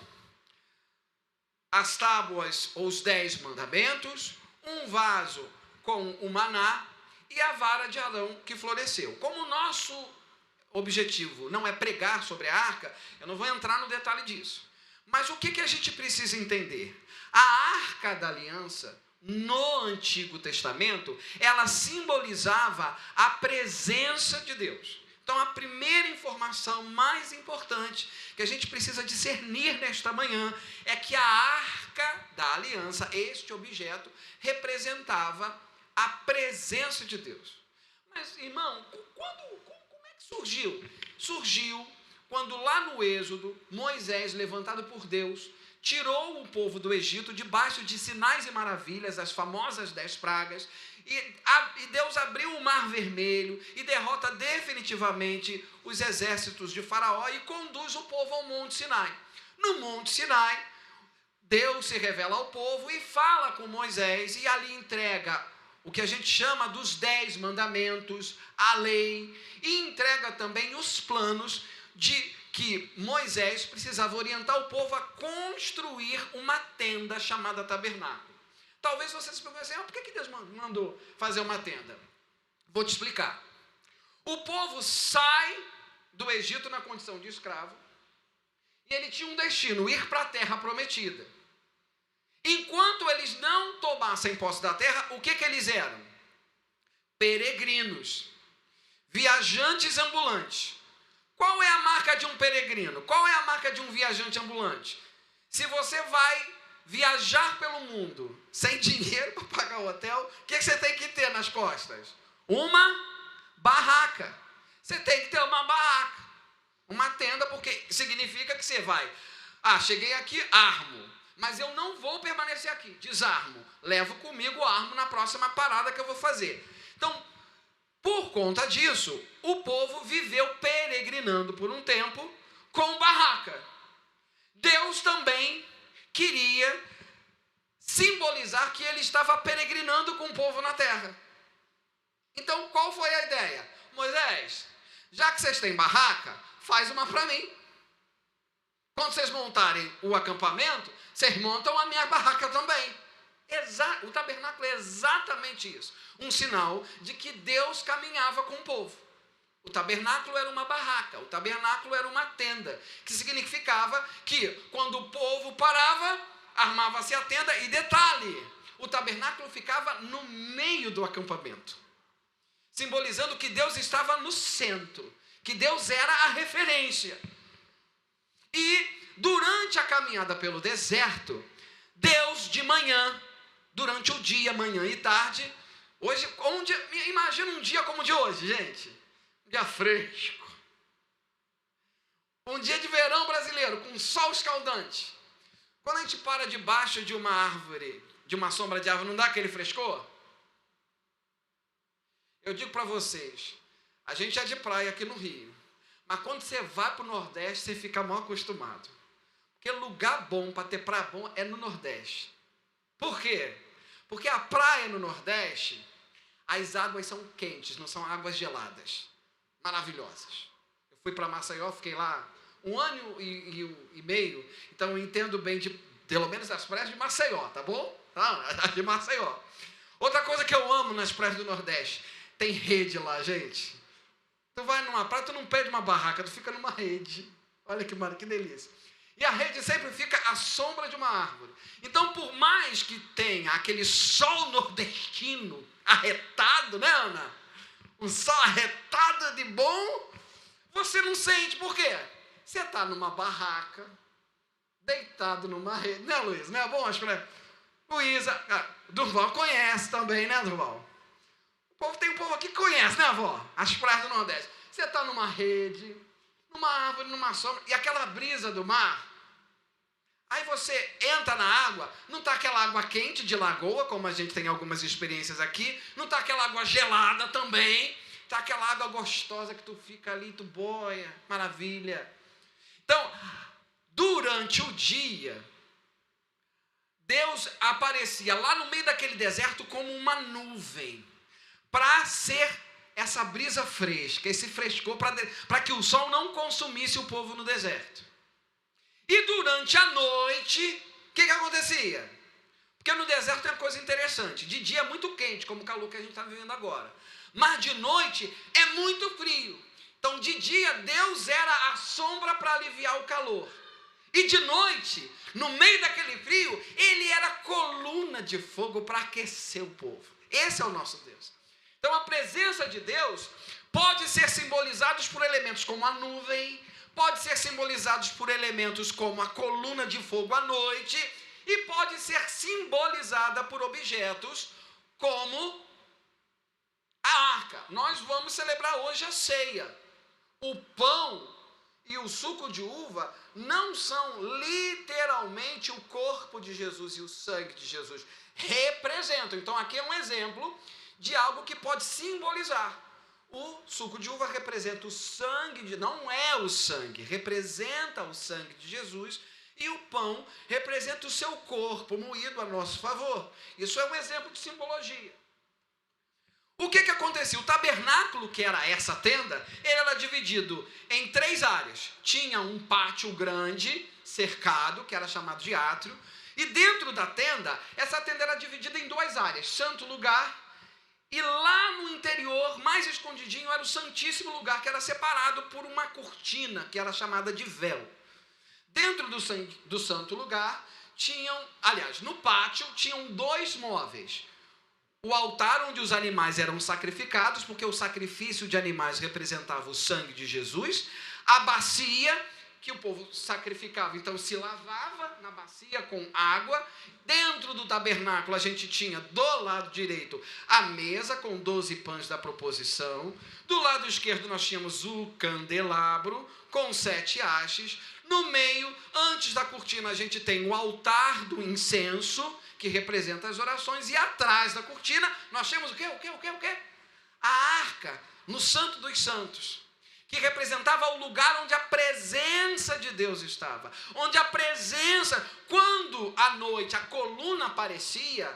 as tábuas ou os 10 mandamentos, um vaso com o maná e a vara de Arão que floresceu. Como o nosso objetivo não é pregar sobre a arca, eu não vou entrar no detalhe disso. Mas o que a gente precisa entender? A Arca da Aliança, no Antigo Testamento, ela simbolizava a presença de Deus. Então, a primeira informação mais importante que a gente precisa discernir nesta manhã é que a Arca da Aliança, este objeto, representava a presença de Deus. Mas, irmão, como é que surgiu? Surgiu quando lá no Êxodo, Moisés, levantado por Deus, tirou o povo do Egito debaixo de sinais e maravilhas, as famosas 10 pragas, e Deus abriu o Mar Vermelho e derrota definitivamente os exércitos de Faraó e conduz o povo ao Monte Sinai. No Monte Sinai, Deus se revela ao povo e fala com Moisés e ali entrega o que a gente chama dos 10 mandamentos, a lei, e entrega também os planos de que Moisés precisava orientar o povo a construir uma tenda chamada tabernáculo. Talvez você se pergunte assim, por que Deus mandou fazer uma tenda? Vou te explicar. O povo sai do Egito na condição de escravo e ele tinha um destino, ir para a terra prometida. Enquanto eles não tomassem posse da terra, o que eles eram? Peregrinos, viajantes ambulantes. Qual é a marca de um peregrino? Qual é a marca de um viajante ambulante? Se você vai viajar pelo mundo sem dinheiro para pagar o hotel, o que você tem que ter nas costas? Uma barraca. Você tem que ter uma barraca, uma tenda, porque significa que você vai. Cheguei aqui, armo, mas eu não vou permanecer aqui, desarmo. Levo comigo o armo na próxima parada que eu vou fazer. Então, por conta disso, o povo viveu peregrinando por um tempo com barraca. Deus também queria simbolizar que ele estava peregrinando com o povo na terra. Então, qual foi a ideia? Moisés, já que vocês têm barraca, faz uma para mim. Quando vocês montarem o acampamento, vocês montam a minha barraca também. O tabernáculo é exatamente isso. Um sinal de que Deus caminhava com o povo. O tabernáculo era uma barraca, o tabernáculo era uma tenda, que significava que quando o povo parava, armava-se a tenda, e detalhe, o tabernáculo ficava no meio do acampamento, simbolizando que Deus estava no centro, que Deus era a referência. E durante a caminhada pelo deserto, Deus de manhã, durante o dia, manhã e tarde, imagina um dia como o de hoje, gente. Dia fresco, um dia de verão brasileiro, com sol escaldante. Quando a gente para debaixo de uma árvore, de uma sombra de árvore, não dá aquele frescor? Eu digo para vocês, a gente é de praia aqui no Rio, mas quando você vai para o Nordeste, você fica mal acostumado. Porque lugar bom para ter praia bom é no Nordeste. Por quê? Porque a praia no Nordeste, as águas são quentes, não são águas geladas. Maravilhosas. Eu fui para Maceió, fiquei lá 1 ano e meio, então eu entendo bem pelo menos as praias de Maceió, tá bom? De Maceió. Outra coisa que eu amo nas praias do Nordeste, tem rede lá, gente. Tu vai numa praia, tu não perde uma barraca, tu fica numa rede. Olha que delícia. E a rede sempre fica à sombra de uma árvore. Então, por mais que tenha aquele sol nordestino arretado, né, Ana? um sol arretado de bom, você não sente. Por quê? Você está numa barraca, deitado numa rede. Né, Luiz? Não é bom? Luísa, Durval conhece também, né, Durval? Tem um povo aqui que conhece, né, avó? As praias do Nordeste. Você está numa rede, numa árvore, numa sombra, e aquela brisa do mar. Aí você entra na água, não está aquela água quente de lagoa, como a gente tem algumas experiências aqui, não está aquela água gelada também, está aquela água gostosa que tu fica ali, tu boia, maravilha. Então, durante o dia, Deus aparecia lá no meio daquele deserto como uma nuvem, para ser essa brisa fresca, esse frescor, para que o sol não consumisse o povo no deserto. E durante a noite, o que acontecia? Porque no deserto tem uma coisa interessante. De dia é muito quente, como o calor que a gente está vivendo agora. Mas de noite é muito frio. Então, de dia, Deus era a sombra para aliviar o calor. E de noite, no meio daquele frio, Ele era coluna de fogo para aquecer o povo. Esse é o nosso Deus. Então, a presença de Deus pode ser simbolizada por elementos como a nuvem, pode ser simbolizados por elementos como a coluna de fogo à noite, e pode ser simbolizada por objetos como a arca. Nós vamos celebrar hoje a ceia. O pão e o suco de uva não são literalmente o corpo de Jesus e o sangue de Jesus. Representam. Então aqui é um exemplo de algo que pode simbolizar. O suco de uva representa o sangue, não é o sangue, representa o sangue de Jesus, e o pão representa o seu corpo moído a nosso favor. Isso é um exemplo de simbologia. O que acontecia? O tabernáculo, que era essa tenda, ele era dividido em 3 áreas. Tinha um pátio grande, cercado, que era chamado de átrio, e dentro da tenda, essa tenda era dividida em 2 áreas, santo lugar. E lá no interior, mais escondidinho, era o santíssimo lugar, que era separado por uma cortina, que era chamada de véu. Dentro do santo lugar, no pátio, tinham 2 móveis. O altar onde os animais eram sacrificados, porque o sacrifício de animais representava o sangue de Jesus. A bacia, que o povo sacrificava, então se lavava na bacia com água. Dentro do tabernáculo a gente tinha do lado direito a mesa com 12 pães da proposição. Do lado esquerdo nós tínhamos o candelabro com 7 hastes. No meio, antes da cortina, a gente tem o altar do incenso, que representa as orações. E atrás da cortina nós temos o quê? A arca, no Santo dos Santos, que representava o lugar onde a presença de Deus estava. Onde a presença, quando à noite a coluna aparecia,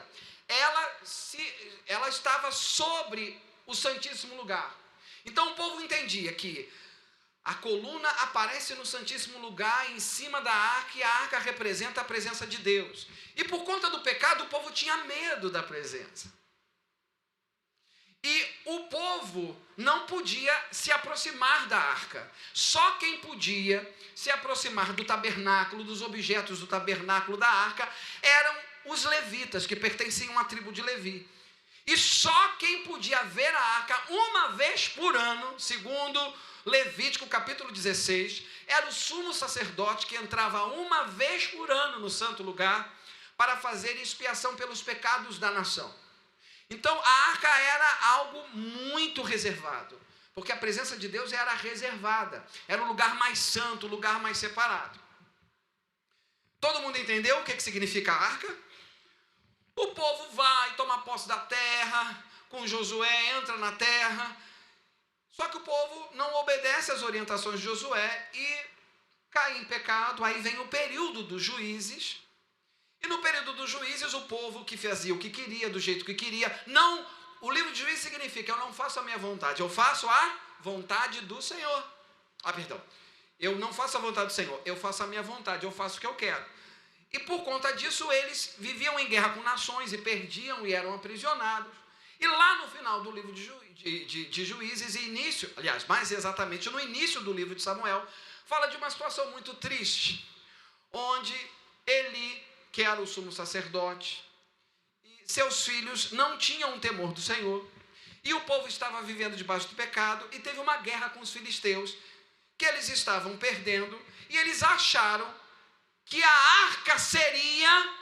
ela estava sobre o Santíssimo Lugar. Então o povo entendia que a coluna aparece no Santíssimo Lugar, em cima da arca, e a arca representa a presença de Deus. E por conta do pecado, o povo tinha medo da presença. E o povo não podia se aproximar da arca. Só quem podia se aproximar do tabernáculo, dos objetos do tabernáculo da arca, eram os levitas, que pertenciam à tribo de Levi. E só quem podia ver a arca uma vez por ano, segundo Levítico capítulo 16, era o sumo sacerdote que entrava uma vez por ano no santo lugar para fazer expiação pelos pecados da nação. Então a arca era algo muito reservado, porque a presença de Deus era reservada, era o lugar mais santo, o lugar mais separado. Todo mundo entendeu o que significa a arca? O povo vai tomar posse da terra, com Josué entra na terra, só que o povo não obedece às orientações de Josué e cai em pecado. Aí vem o período dos juízes. E no período dos juízes, o povo que fazia o que queria, do jeito que queria. Não, o livro de juízes significa: eu não faço a minha vontade, eu faço a vontade do Senhor. Eu não faço a vontade do Senhor, eu faço a minha vontade, eu faço o que eu quero. E por conta disso, eles viviam em guerra com nações e perdiam e eram aprisionados. E lá no final do livro de Juízes, mais exatamente no início do livro de Samuel, fala de uma situação muito triste, onde Eli, que era o sumo sacerdote, e seus filhos não tinham o temor do Senhor. e o povo estava vivendo debaixo do pecado, e teve uma guerra com os filisteus, que eles estavam perdendo, e eles acharam que a arca seria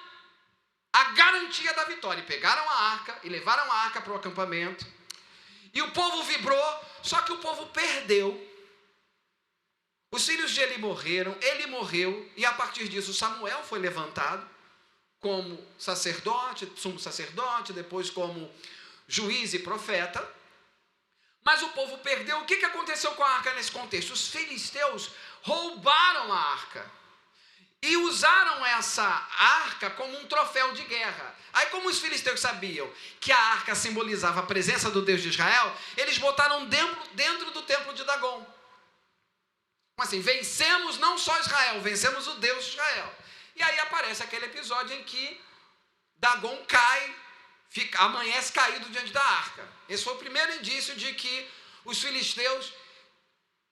a garantia da vitória. E pegaram a arca e levaram a arca para o acampamento, e o povo vibrou, só que o povo perdeu. Os filhos de Eli morreram, ele morreu, e a partir disso Samuel foi levantado como sacerdote, sumo sacerdote, depois como juiz e profeta. Mas o povo perdeu. O que aconteceu com a arca nesse contexto? Os filisteus roubaram a arca e usaram essa arca como um troféu de guerra. Aí, como os filisteus sabiam que a arca simbolizava a presença do Deus de Israel, eles botaram dentro do templo de Dagom. Assim, vencemos não só Israel, vencemos o Deus de Israel. E aí aparece aquele episódio em que Dagom cai, amanhece caído diante da arca. Esse foi o primeiro indício de que os filisteus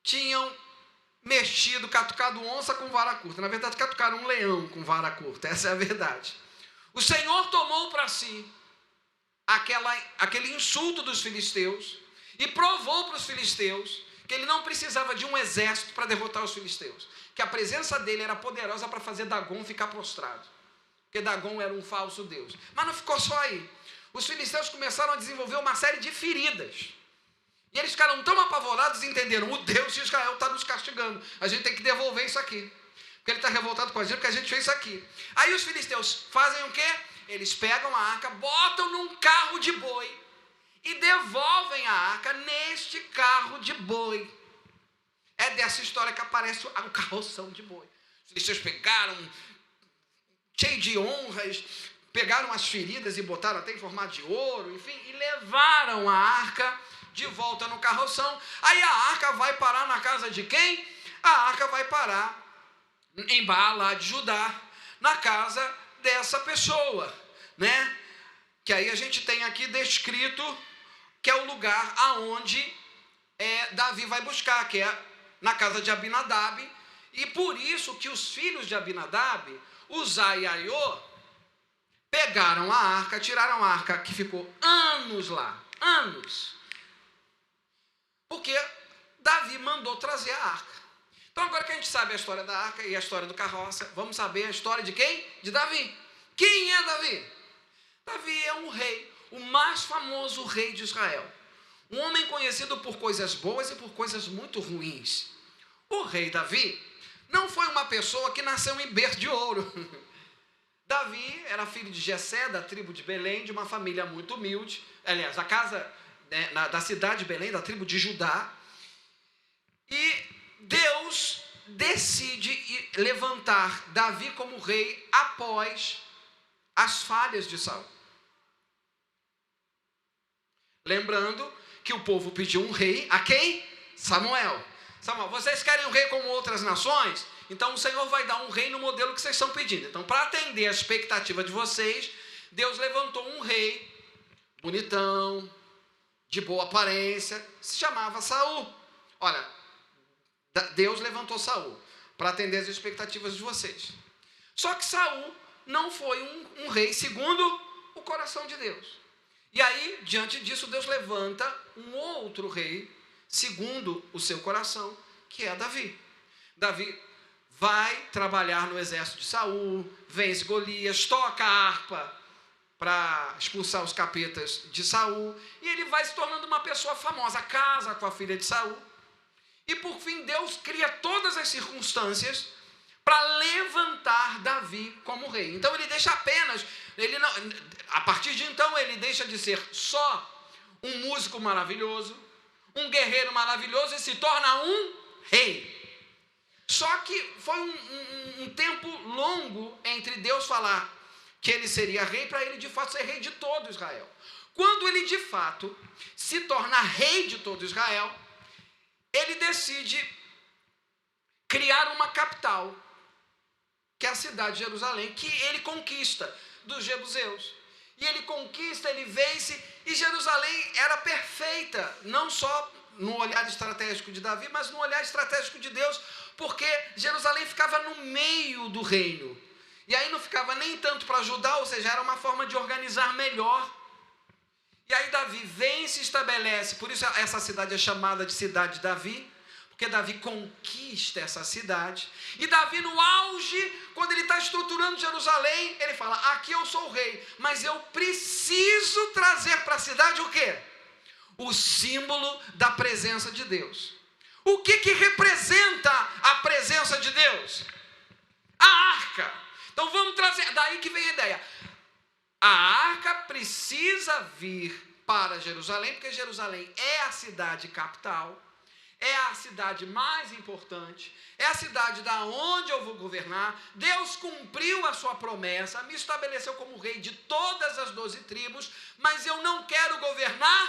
tinham mexido, catucado onça com vara curta. Na verdade, catucaram um leão com vara curta. Essa é a verdade. O Senhor tomou para si aquele insulto dos filisteus e provou para os filisteus que ele não precisava de um exército para derrotar os filisteus, que a presença dele era poderosa para fazer Dagom ficar prostrado, porque Dagom era um falso deus. Mas não ficou só aí. Os filisteus começaram a desenvolver uma série de feridas, e eles ficaram tão apavorados e entenderam: o Deus de Israel está nos castigando, a gente tem que devolver isso aqui, porque ele está revoltado com a gente, porque a gente fez isso aqui. Aí os filisteus fazem o quê? Eles pegam a arca, botam num carro de boi e devolvem a arca neste carro de boi. É dessa história que aparece o carroção de boi. Os filisteus pegaram, cheio de honras, pegaram as feridas e botaram até em formato de ouro, enfim, e levaram a arca de volta no carroção. Aí a arca vai parar na casa de quem? A arca vai parar em Baalá de Judá, na casa dessa pessoa, né? Que aí a gente tem aqui descrito que é o lugar aonde Davi vai buscar, que é na casa de Abinadab, e por isso que os filhos de Abinadab, Uzá e Aiô, pegaram a arca, tiraram a arca, que ficou anos lá, anos, porque Davi mandou trazer a arca. Então agora que a gente sabe a história da arca e a história do carroça, vamos saber a história de quem? De Davi. Quem é Davi? Davi é um rei, o mais famoso rei de Israel. Um homem conhecido por coisas boas e por coisas muito ruins. O rei Davi não foi uma pessoa que nasceu em berço de ouro. Davi era filho de Jessé, da tribo de Belém, de uma família muito humilde. Aliás, da casa, da cidade de Belém, da tribo de Judá. E Deus decide levantar Davi como rei após as falhas de Saul. Lembrando que o povo pediu um rei a quem? Samuel. Samuel, vocês querem um rei como outras nações? Então o Senhor vai dar um rei no modelo que vocês estão pedindo. Então, para atender a expectativa de vocês, Deus levantou um rei bonitão, de boa aparência, se chamava Saul. Olha, Deus levantou Saul para atender as expectativas de vocês. Só que Saul não foi um rei segundo o coração de Deus. E aí, diante disso, Deus levanta um outro rei, segundo o seu coração, que é Davi. Davi vai trabalhar no exército de Saul, vence Golias, toca a harpa para expulsar os capetas de Saul, e ele vai se tornando uma pessoa famosa, casa com a filha de Saul, e por fim Deus cria todas as circunstâncias para levantar Davi como rei. Então ele deixa apenas, a partir de então ele deixa de ser só um músico maravilhoso, um guerreiro maravilhoso, e se torna um rei. Só que foi um tempo longo entre Deus falar que ele seria rei, para ele de fato ser rei de todo Israel. Quando ele de fato se torna rei de todo Israel, ele decide criar uma capital, que é a cidade de Jerusalém, que ele conquista dos jebuseus. E ele conquista, ele vence, e Jerusalém era perfeita, não só no olhar estratégico de Davi, mas no olhar estratégico de Deus, porque Jerusalém ficava no meio do reino. E aí não ficava nem tanto para Judá, ou seja, era uma forma de organizar melhor. E aí Davi vem e se estabelece. Por isso essa cidade é chamada de cidade de Davi, porque Davi conquista essa cidade. E Davi, no auge, quando ele está estruturando Jerusalém, ele fala: aqui eu sou o rei, mas eu preciso trazer para a cidade o quê? O símbolo da presença de Deus. O que representa a presença de Deus? A arca. Então vamos trazer, daí que vem a ideia. A arca precisa vir para Jerusalém, porque Jerusalém é a cidade capital, é a cidade mais importante, é a cidade da onde eu vou governar. Deus cumpriu a sua promessa, me estabeleceu como rei de todas as 12 tribos, mas eu não quero governar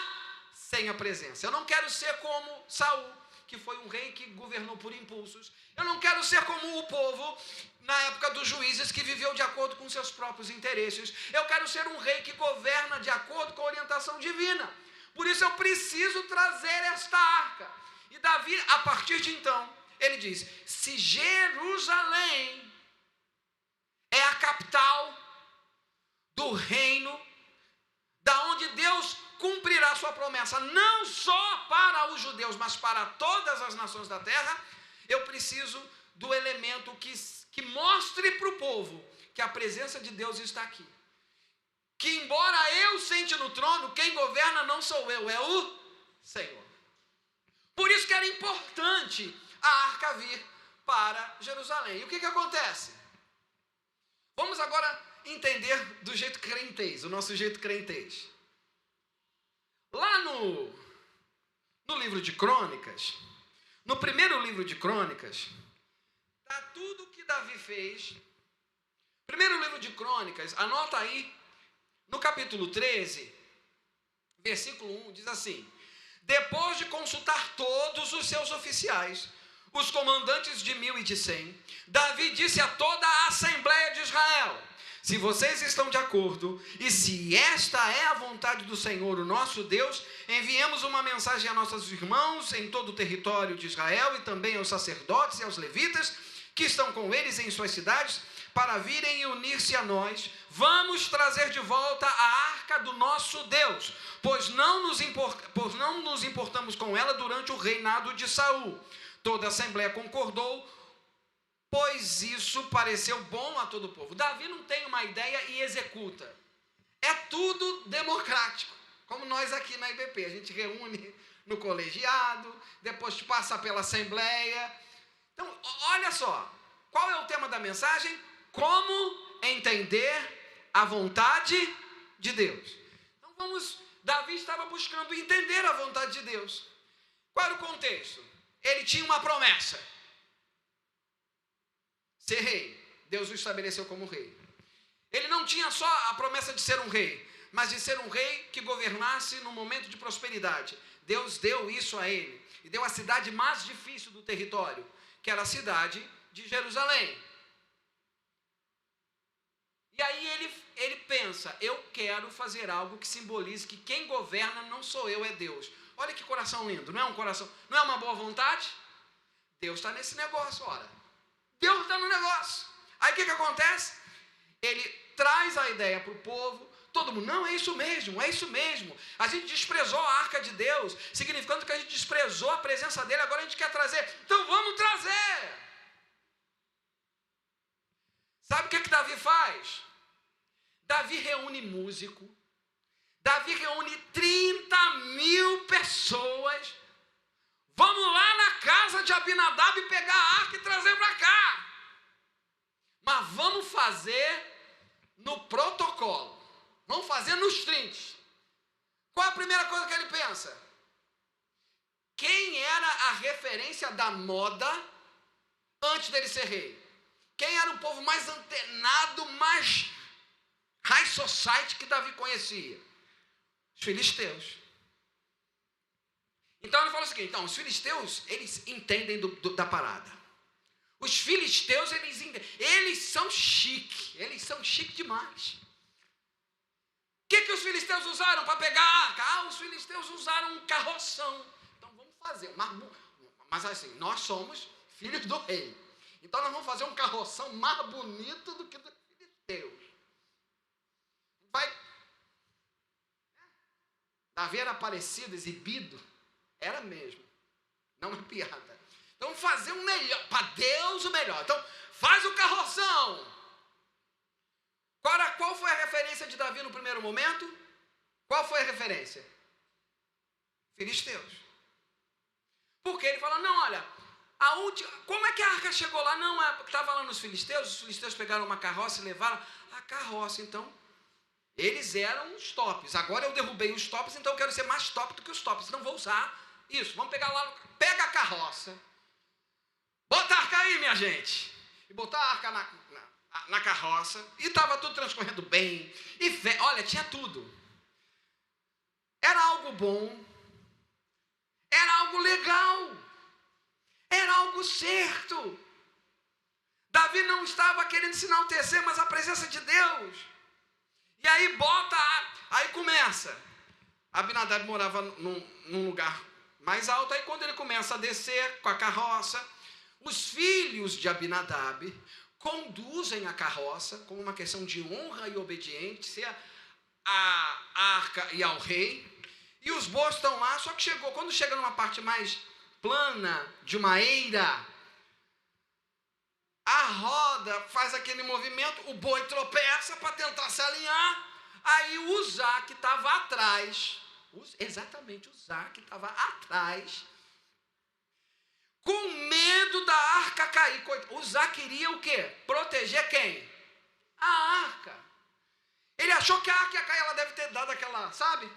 sem a presença. Eu não quero ser como Saul, que foi um rei que governou por impulsos. Eu não quero ser como o povo na época dos juízes, que viveu de acordo com seus próprios interesses. Eu quero ser um rei que governa de acordo com a orientação divina. Por isso eu preciso trazer esta arca. E Davi, a partir de então, ele diz: se Jerusalém é a capital do reino, da onde Deus cumprirá sua promessa, não só para os judeus, mas para todas as nações da terra, eu preciso do elemento que mostre para o povo que a presença de Deus está aqui. Que embora eu sente no trono, quem governa não sou eu, é o Senhor. Por isso que era importante a arca vir para Jerusalém. E o que acontece? Vamos agora entender do jeito crentez, o nosso jeito crentez. Lá no livro de Crônicas, no primeiro livro de Crônicas, está tudo o que Davi fez. Primeiro livro de Crônicas, anota aí, no capítulo 13, versículo 1, diz assim: depois de consultar todos os seus oficiais, os comandantes de 1000 e de 100, Davi disse a toda a Assembleia de Israel: se vocês estão de acordo, e se esta é a vontade do Senhor, o nosso Deus, enviemos uma mensagem a nossos irmãos em todo o território de Israel, e também aos sacerdotes e aos levitas, que estão com eles em suas cidades, para virem e unir-se a nós. Vamos trazer de volta a arca do nosso Deus, pois não nos importamos com ela durante o reinado de Saul. Toda a Assembleia concordou, pois isso pareceu bom a todo o povo. Davi não tem uma ideia e executa. É tudo democrático, como nós aqui na IBP. A gente reúne no colegiado, depois passa pela Assembleia. Então, olha só, qual é o tema da mensagem? Como entender a vontade de Deus. Então Davi estava buscando entender a vontade de Deus. Qual era o contexto? Ele tinha uma promessa: ser rei. Deus o estabeleceu como rei. Ele não tinha só a promessa de ser um rei, mas de ser um rei que governasse no momento de prosperidade. Deus deu isso a ele. E deu a cidade mais difícil do território, que era a cidade de Jerusalém. E aí ele pensa: eu quero fazer algo que simbolize que quem governa não sou eu, é Deus. Olha que coração lindo, não é um coração, não é uma boa vontade? Deus está nesse negócio, ora. Deus está no negócio. Aí o que acontece? Ele traz a ideia para o povo, todo mundo: não, é isso mesmo, é isso mesmo. A gente desprezou a arca de Deus, significando que a gente desprezou a presença dele, agora a gente quer trazer, então vamos trazer. Sabe o que Davi faz? Davi reúne músico, Davi reúne 30.000 pessoas. Vamos lá na casa de Abinadab e pegar a arca e trazer para cá. Mas vamos fazer no protocolo. Vamos fazer nos trinques. Qual a primeira coisa que ele pensa? Quem era a referência da moda antes dele ser rei? Quem era o povo mais antenado, mais high society que Davi conhecia? Os filisteus. Então ele fala o seguinte: então, os filisteus, eles entendem da parada. Os filisteus, eles são chique demais. O que os filisteus usaram para pegar a arca? Os filisteus usaram um carroção. Então vamos fazer, mas assim, nós somos filhos do rei. Então nós vamos fazer um carroção mais bonito do que dos filisteus. Davi era aparecido, exibido. Era mesmo. Não é piada. Então fazer o melhor, para Deus o melhor. Então faz o carroção. Qual foi a referência de Davi no primeiro momento? Qual foi a referência? Filisteus. Porque ele falou, não, olha, como é que a arca chegou lá? Não, estava lá nos filisteus, os filisteus pegaram uma carroça e levaram a carroça, então, eles eram os tops. Agora eu derrubei os tops, então eu quero ser mais top do que os tops, não vou usar isso. Vamos pegar lá, pega a carroça, bota a arca aí, minha gente. E botar a arca na carroça, e estava tudo transcorrendo bem, e olha, tinha tudo. Era algo bom, era algo legal, era algo certo. Davi não estava querendo se enaltecer, mas a presença de Deus. E aí aí começa. Abinadab morava num lugar mais alto, aí quando ele começa a descer com a carroça, os filhos de Abinadab conduzem a carroça como uma questão de honra e obediência à arca e ao rei. E os bois estão lá, só que quando chega numa parte mais plana, de uma eira, a roda faz aquele movimento, o boi tropeça para tentar se alinhar, aí o Uzá que estava atrás, exatamente, o Uzá que estava atrás, com medo da arca cair. O Uzá queria o quê? Proteger quem? A arca. Ele achou que a arca ia cair, ela deve ter dado aquela, sabe?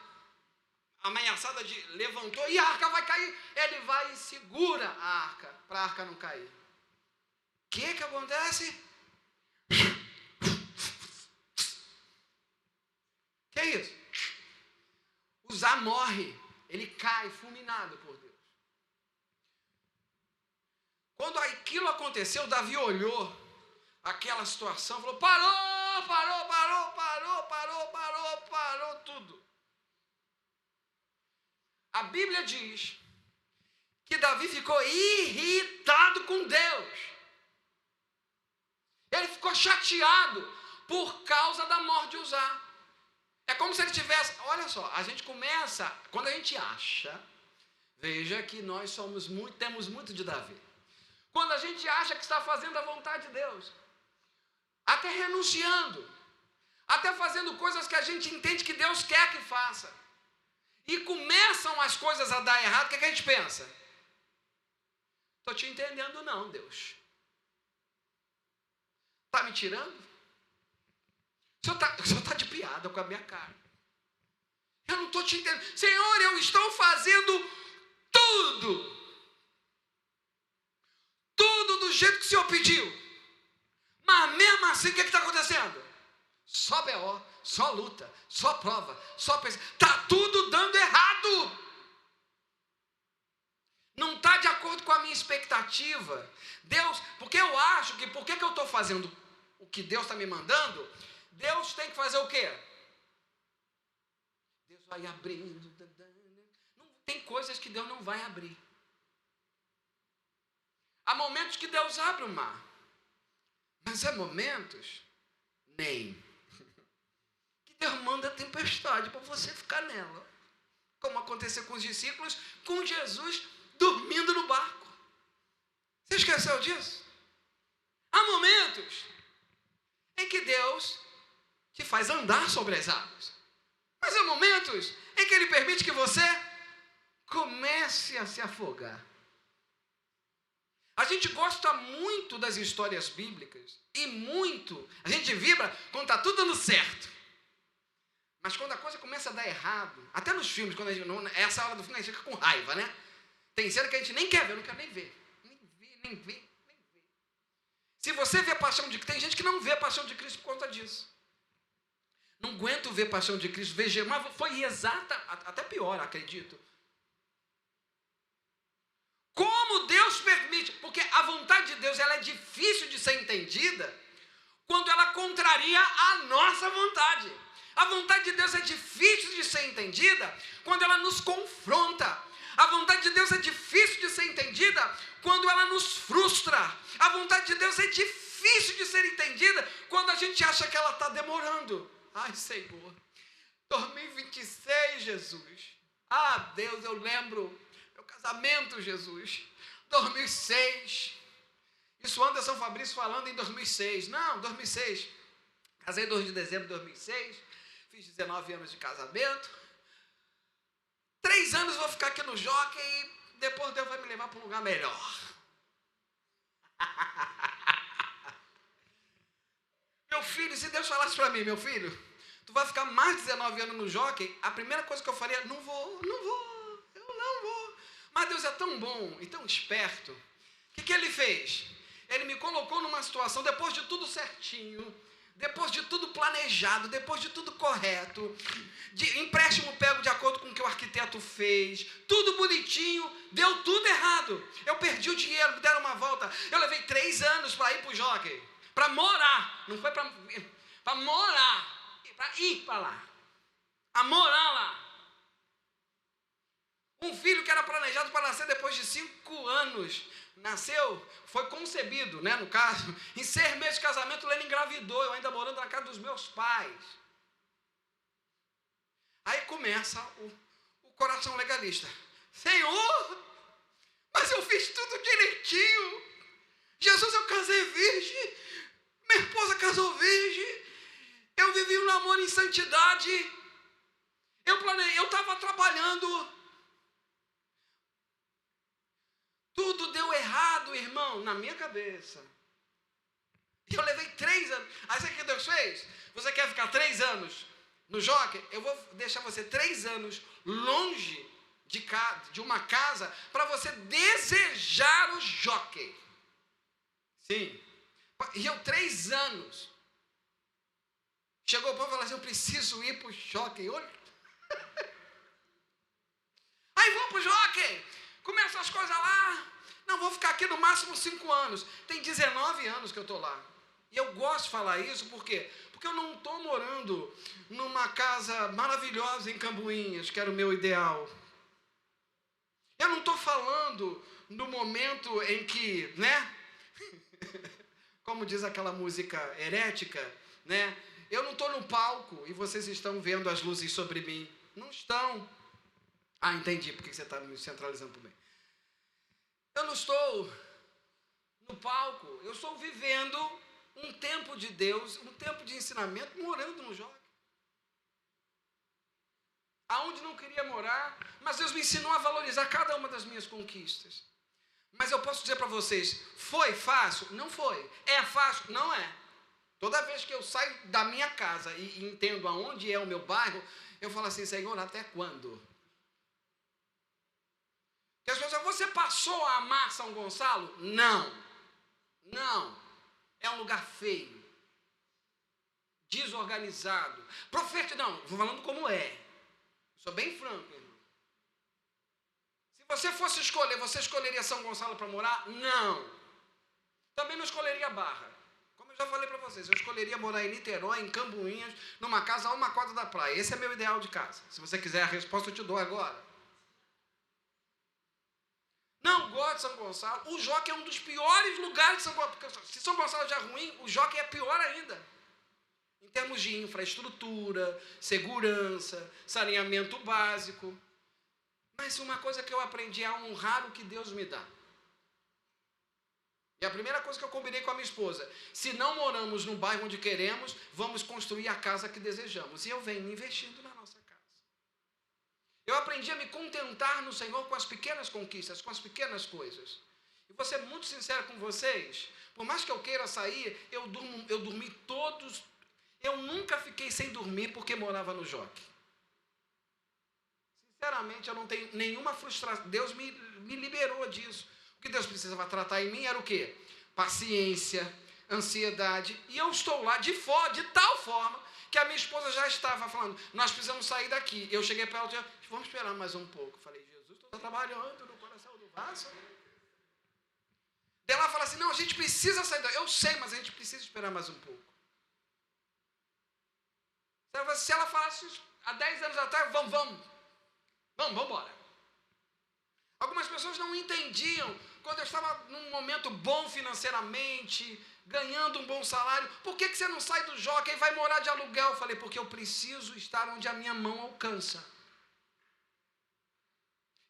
Ameaçada de levantou e a arca vai cair. Ele vai e segura a arca, para a arca não cair. O que acontece? Que é isso? Uzá morre, ele cai fulminado por Deus. Quando aquilo aconteceu, Davi olhou aquela situação, falou, parou tudo. A Bíblia diz que Davi ficou irritado com Deus. Ele ficou chateado por causa da morte de Uzá. É como se ele tivesse... Olha só, a gente começa... Quando a gente acha... Veja que nós temos muito de Davi. Quando a gente acha que está fazendo a vontade de Deus, até renunciando, até fazendo coisas que a gente entende que Deus quer que faça, e começam as coisas a dar errado, o que a gente pensa? Estou te entendendo não, Deus. Está me tirando? O senhor está de piada com a minha cara. Eu não estou te entendendo. Senhor, eu estou fazendo tudo do jeito que o Senhor pediu. Mas mesmo assim, o que está acontecendo? Só B.O., só luta, só prova, só pensa. Está tudo dando errado. Não está de acordo com a minha expectativa. Deus, porque eu acho que, por que eu estou fazendo o que Deus está me mandando? Deus tem que fazer o quê? Deus vai abrindo. Não, tem coisas que Deus não vai abrir. Há momentos que Deus abre o mar. Mas há momentos, nem. Que Deus manda tempestade para você ficar nela. Como aconteceu com os discípulos, com Jesus dormindo no barco. Você esqueceu disso? Há momentos em que Deus te faz andar sobre as águas. Mas há momentos em que Ele permite que você comece a se afogar. A gente gosta muito das histórias bíblicas e muito, a gente vibra quando está tudo dando certo. Mas quando a coisa começa a dar errado, até nos filmes, quando essa hora do filme a gente fica com raiva, né? Tem cena que a gente nem quer ver, eu não quero nem ver. Nem ver. Se você vê a Paixão de Cristo, tem gente que não vê a Paixão de Cristo por conta disso. Não aguento ver a Paixão de Cristo, mas foi até pior, acredito. Como Deus permite, porque a vontade de Deus ela é difícil de ser entendida quando ela contraria a nossa vontade. A vontade de Deus é difícil de ser entendida quando ela nos confronta. A vontade de Deus é difícil de ser entendida quando ela nos frustra. A vontade de Deus é difícil de ser entendida quando a gente acha que ela está demorando. Ai, Senhor, 2026, Jesus. Ah, Deus, eu lembro meu casamento, Jesus. 2006. Isso Anderson Fabrício falando em 2006. Não, 2006. Casei em 2 de dezembro de 2006. Fiz 19 anos de casamento. 3 anos vou ficar aqui no Jockey e depois Deus vai me levar para um lugar melhor. Meu filho, se Deus falasse para mim, meu filho, tu vai ficar mais de 19 anos no Jockey, a primeira coisa que eu faria, eu não vou. Mas Deus é tão bom e tão esperto. O que ele fez? Ele me colocou numa situação, depois de tudo certinho, depois de tudo planejado, depois de tudo correto, de empréstimo pego de acordo com o que o arquiteto fez, tudo bonitinho, deu tudo errado. Eu perdi o dinheiro, me deram uma volta. Eu levei 3 anos para ir para o Jockey, para morar, não foi para morar, para ir para lá, a morar lá. Um filho que era planejado para nascer depois de 5 anos, nasceu, foi concebido, né, no caso, em 6 meses de casamento, ele engravidou, eu ainda morando na casa dos meus pais. Aí começa o coração legalista. Senhor, mas eu fiz tudo direitinho. Jesus, eu casei virgem, minha esposa casou virgem, eu vivi um namoro em santidade, eu estava trabalhando. Tudo deu errado, irmão, na minha cabeça. E eu levei 3 anos. Aí sabe o que Deus fez? Você quer ficar 3 anos no Jockey? Eu vou deixar você 3 anos longe de uma casa para você desejar o Jockey. Sim. E eu 3 anos. Chegou o povo e falou assim, eu preciso ir para o Jockey. Olha. Aí vou para o Jockey. Começam as coisas lá. Não, vou ficar aqui no máximo 5 anos. Tem 19 anos que eu estou lá. E eu gosto de falar isso, por quê? Porque eu não estou morando numa casa maravilhosa em Cambuinhas, que era o meu ideal. Eu não estou falando no momento em que, né? Como diz aquela música herética, né? Eu não estou no palco e vocês estão vendo as luzes sobre mim. Não estão. Ah, entendi porque você está me centralizando também. Eu não estou no palco, eu estou vivendo um tempo de Deus, um tempo de ensinamento, morando no Jockey. Aonde não queria morar, mas Deus me ensinou a valorizar cada uma das minhas conquistas. Mas eu posso dizer para vocês, foi fácil? Não foi. É fácil? Não é. Toda vez que eu saio da minha casa e entendo aonde é o meu bairro, eu falo assim, Senhor, até quando? E as pessoas, você passou a amar São Gonçalo? Não. É um lugar feio. Desorganizado. Profeta, não, vou falando como é. Sou bem franco, irmão. Se você fosse escolher, você escolheria São Gonçalo para morar? Não. Também não escolheria Barra. Como eu já falei para vocês, eu escolheria morar em Niterói, em Cambuinhas, numa casa a 1 quadra da praia. Esse é meu ideal de casa. Se você quiser a resposta, eu te dou agora. Não gosto de São Gonçalo. O Jockey é um dos piores lugares de São Gonçalo. Porque se São Gonçalo já é ruim, o Jockey é pior ainda. Em termos de infraestrutura, segurança, saneamento básico. Mas uma coisa que eu aprendi é a honrar o que Deus me dá. E a primeira coisa que eu combinei com a minha esposa, se não moramos no bairro onde queremos, vamos construir a casa que desejamos. E eu venho investindo na nossa casa. Eu aprendi a me contentar no Senhor com as pequenas conquistas, com as pequenas coisas. E vou ser muito sincero com vocês, por mais que eu queira sair, eu dormi todos. Eu nunca fiquei sem dormir porque morava no Jockey. Sinceramente, eu não tenho nenhuma frustração. Deus me liberou disso. O que Deus precisava tratar em mim era o quê? Paciência, ansiedade. E eu estou lá de tal forma que a minha esposa já estava falando, nós precisamos sair daqui. Eu cheguei para ela e disse, vamos esperar mais um pouco. Falei, Jesus, estou trabalhando no coração do vaso. Daí ela fala assim, não, a gente precisa sair daqui. Eu sei, mas a gente precisa esperar mais um pouco. Se ela falasse há 10 anos atrás, vamos embora. Algumas pessoas não entendiam quando eu estava num momento bom financeiramente, ganhando um bom salário. Por que você não sai do Jockey e vai morar de aluguel? Eu falei, porque eu preciso estar onde a minha mão alcança.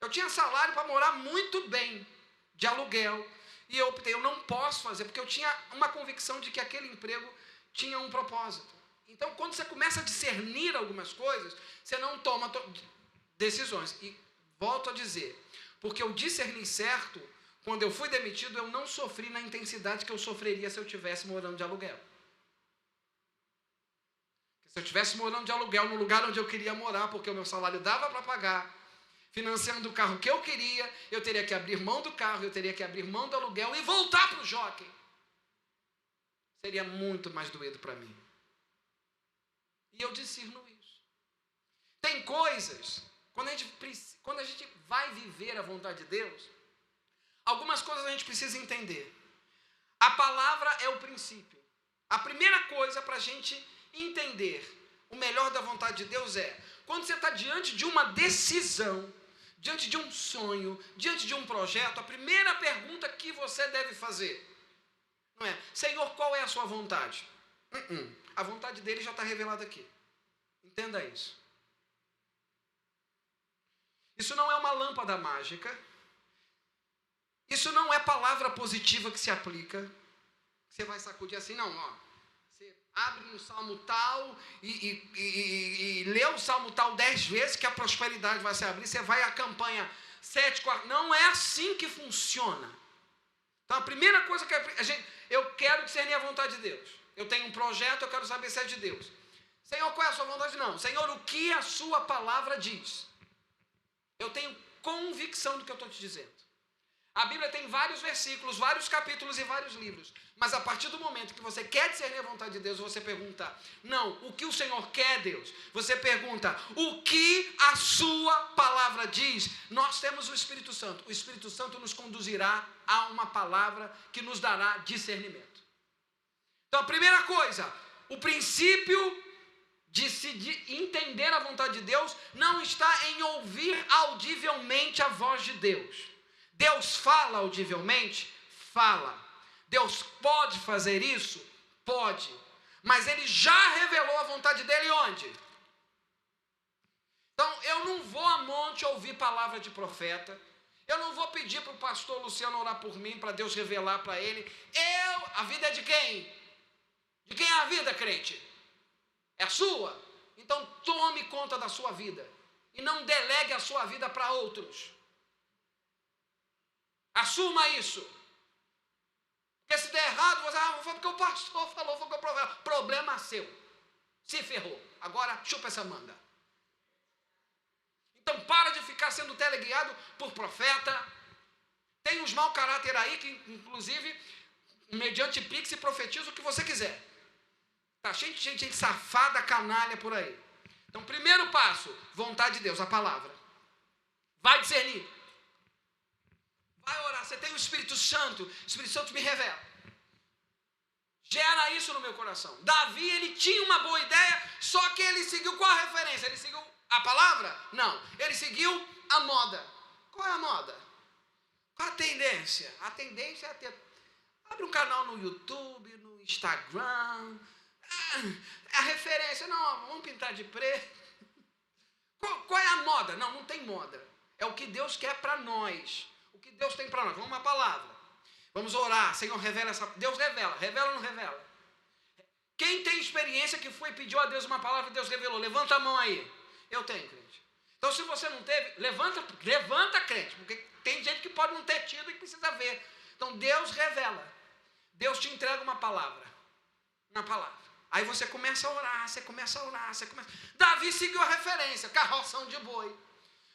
Eu tinha salário para morar muito bem de aluguel. E eu optei, eu não posso fazer, porque eu tinha uma convicção de que aquele emprego tinha um propósito. Então, quando você começa a discernir algumas coisas, você não toma decisões. E volto a dizer, porque eu discerni certo, quando eu fui demitido, eu não sofri na intensidade que eu sofreria se eu estivesse morando de aluguel. Se eu estivesse morando de aluguel no lugar onde eu queria morar, porque o meu salário dava para pagar, financiando o carro que eu queria, eu teria que abrir mão do carro, eu teria que abrir mão do aluguel e voltar para o Jockey. Seria muito mais doído para mim. E eu discerno isso. Tem coisas, quando a gente vai viver a vontade de Deus, algumas coisas a gente precisa entender. A palavra é o princípio. A primeira coisa para a gente entender o melhor da vontade de Deus é, quando você está diante de uma decisão, diante de um sonho, diante de um projeto, a primeira pergunta que você deve fazer, não é, Senhor, qual é a sua vontade? A vontade dele já está revelada aqui. Entenda isso. Isso não é uma lâmpada mágica. Isso não é palavra positiva que se aplica. Você vai sacudir assim, não, ó. Você abre no salmo tal e lê o salmo tal 10 vezes que a prosperidade vai se abrir. Você vai à campanha 7, 4. Não é assim que funciona. Então a primeira coisa que eu quero discernir a vontade de Deus. Eu tenho um projeto, eu quero saber se é de Deus. Senhor, qual é a sua vontade? Não. Senhor, o que a sua palavra diz? Eu tenho convicção do que eu estou te dizendo. A Bíblia tem vários versículos, vários capítulos e vários livros. Mas a partir do momento que você quer discernir a vontade de Deus, você pergunta, não, o que o Senhor quer, Deus? Você pergunta, o que a sua palavra diz? Nós temos o Espírito Santo. O Espírito Santo nos conduzirá a uma palavra que nos dará discernimento. Então, a primeira coisa, o princípio de se entender a vontade de Deus não está em ouvir audivelmente a voz de Deus. Deus fala audivelmente? Fala. Deus pode fazer isso? Pode. Mas Ele já revelou a vontade dEle onde? Então, eu não vou a monte ouvir palavra de profeta. Eu não vou pedir para o pastor Luciano orar por mim, para Deus revelar para ele. A vida é de quem? De quem é a vida, crente? É a sua? Então tome conta da sua vida. E não delegue a sua vida para outros. Assuma isso. Porque se der errado, você foi porque o pastor falou, foi porque o profeta. Problema seu. Se ferrou. Agora chupa essa manga. Então para de ficar sendo teleguiado por profeta. Tem uns mau caráter aí que, inclusive, mediante Pix, profetiza o que você quiser. Está cheio de gente safada, canalha por aí. Então, primeiro passo, vontade de Deus, a palavra. Vai discernir. Vai orar. Você tem o Espírito Santo. O Espírito Santo me revela. Gera isso no meu coração. Davi, ele tinha uma boa ideia, só que ele seguiu qual a referência? Ele seguiu a palavra? Não. Ele seguiu a moda. Qual é a moda? Qual a tendência? A tendência é ter... Abre um canal no YouTube, no Instagram... A referência, não, vamos pintar de preto. Qual é a moda? Não, não tem moda. É o que Deus quer para nós. O que Deus tem para nós. Vamos uma palavra. Vamos orar. Senhor, revela essa. Deus revela. Revela ou não revela? Quem tem experiência que foi e pediu a Deus uma palavra e Deus revelou? Levanta a mão aí. Eu tenho, crente. Então, se você não teve, levanta, crente. Porque tem gente que pode não ter tido e precisa ver. Então, Deus revela. Deus te entrega uma palavra. Uma palavra. Aí você começa a orar, Davi seguiu a referência, carroção de boi.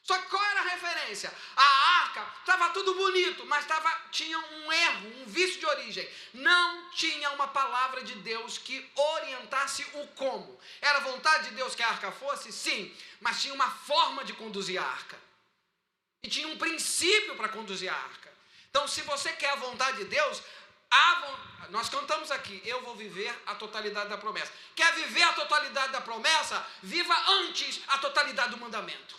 Só que qual era a referência? A arca, estava tudo bonito, mas tinha um erro, um vício de origem. Não tinha uma palavra de Deus que orientasse o como. Era vontade de Deus que a arca fosse? Sim, mas tinha uma forma de conduzir a arca. E tinha um princípio para conduzir a arca. Então, se você quer a vontade de Deus... Nós cantamos aqui, eu vou viver a totalidade da promessa. Quer viver a totalidade da promessa? Viva antes a totalidade do mandamento.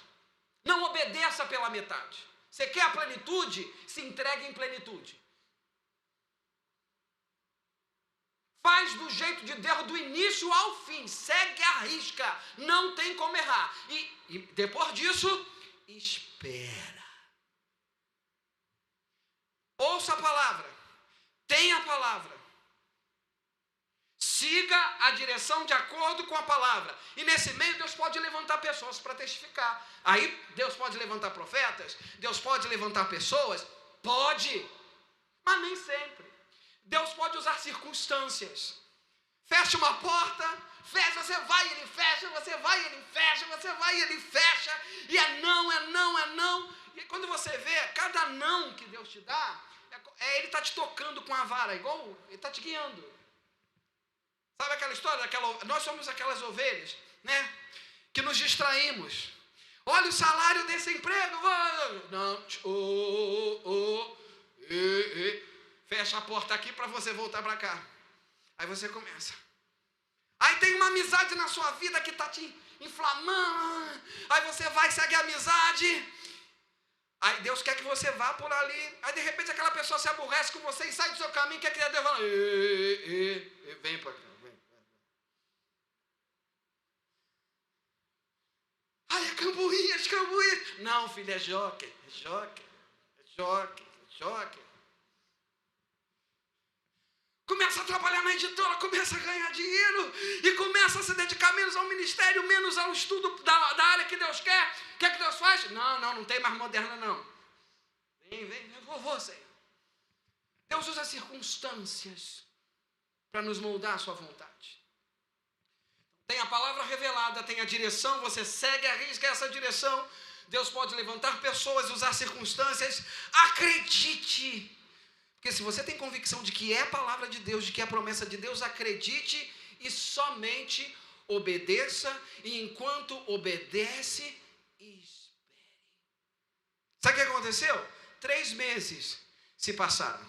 Não obedeça pela metade. Você quer a plenitude? Se entregue em plenitude. Faz do jeito de Deus, do início ao fim. Segue a risca. Não tem como errar. E depois disso, espera. Ouça a palavra. Tenha a palavra. Siga a direção de acordo com a palavra. E nesse meio Deus pode levantar pessoas para testificar. Aí Deus pode levantar profetas. Deus pode levantar pessoas. Pode. Mas nem sempre. Deus pode usar circunstâncias. Fecha uma porta, fecha, você vai e ele fecha, você vai e ele fecha, você vai e ele fecha. E é não, é não, é não. E quando você vê, cada não que Deus te dá, ele está te tocando com a vara, igual ele está te guiando. Sabe aquela história? Nós somos aquelas ovelhas, né? Que nos distraímos. Olha o salário desse emprego. Não, fecha a porta aqui para você voltar para cá. Aí você começa. Aí tem uma amizade na sua vida que está te inflamando. Aí você vai e segue a amizade. Aí Deus quer que você vá por ali. Aí de repente aquela pessoa se aborrece com você e sai do seu caminho. Quer que Deus fala, vem para cá. Ai, é cambuinhas. Não, filho, é jockey. Começa a trabalhar na editora, começa a ganhar dinheiro e começa a se dedicar menos ao ministério, menos ao estudo da área que Deus quer. O que é que Deus faz? Não tem mais moderna não. Vem, eu vou, Senhor. Deus usa circunstâncias para nos moldar a sua vontade. Tem a palavra revelada, tem a direção, você segue a risca essa direção. Deus pode levantar pessoas, usar circunstâncias. Acredite. Porque se você tem convicção de que é a palavra de Deus, de que é a promessa de Deus, acredite e somente obedeça. E enquanto obedece, espere. Sabe o que aconteceu? 3 meses se passaram.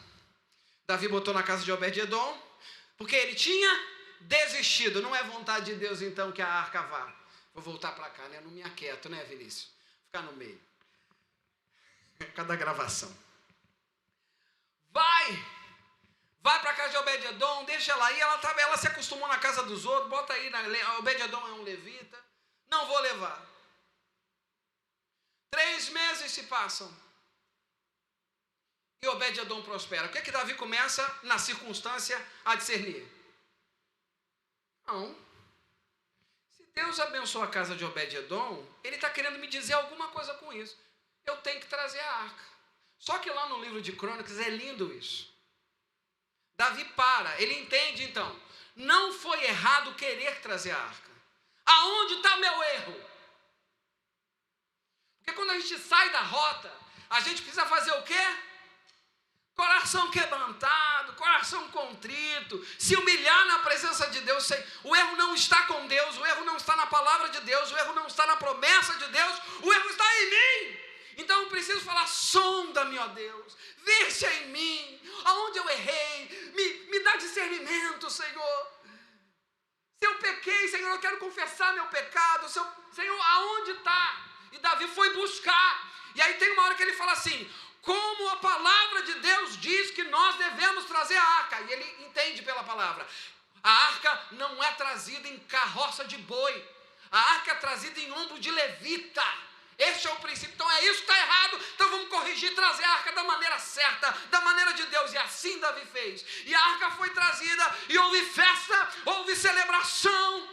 Davi botou na casa de Obed-Edom, porque ele tinha desistido. Não é vontade de Deus então que a arca vá. Vou voltar para cá, né? Não me aquieto, né, Vinícius? Ficar no meio. Cada gravação. Vai para a casa de Obed-Edom, deixa ela aí. Ela se acostumou na casa dos outros. Bota aí, Obed-Edom é um levita. Não vou levar. 3 meses se passam. E Obed-Edom prospera. O que é que Davi começa, na circunstância, a discernir? Não. Se Deus abençoa a casa de Obed-Edom, ele está querendo me dizer alguma coisa com isso. Eu tenho que trazer a arca. Só que lá no livro de Crônicas é lindo isso. Davi ele entende então. Não foi errado querer trazer a arca. Aonde está meu erro? Porque quando a gente sai da rota, a gente precisa fazer o quê? Coração quebrantado, coração contrito, se humilhar na presença de Deus. O erro não está com Deus, o erro não está na palavra de Deus, o erro não está na promessa de Deus, o erro está em mim. Então eu preciso falar, sonda-me, ó Deus, vê se é em mim, aonde eu errei, me dá discernimento, Senhor. Se eu pequei, Senhor, eu quero confessar meu pecado, Senhor, aonde está? E Davi foi buscar, e aí tem uma hora que ele fala assim, como a palavra de Deus diz que nós devemos trazer a arca, e ele entende pela palavra, a arca não é trazida em carroça de boi, a arca é trazida em ombro de levita. Este é o princípio. Então é isso que está errado. Então vamos corrigir, trazer a arca da maneira certa, da maneira de Deus. E assim Davi fez. E a arca foi trazida e houve festa, houve celebração.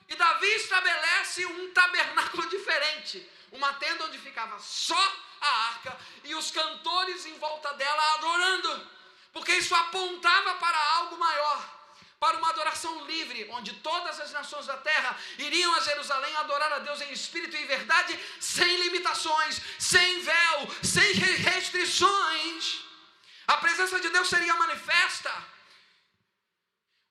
E Davi estabelece um tabernáculo diferente. Uma tenda onde ficava só a arca e os cantores em volta dela adorando. Porque isso apontava para algo maior. Para uma adoração livre, onde todas as nações da terra iriam a Jerusalém adorar a Deus em espírito e em verdade, sem limitações, sem véu, sem restrições. A presença de Deus seria manifesta.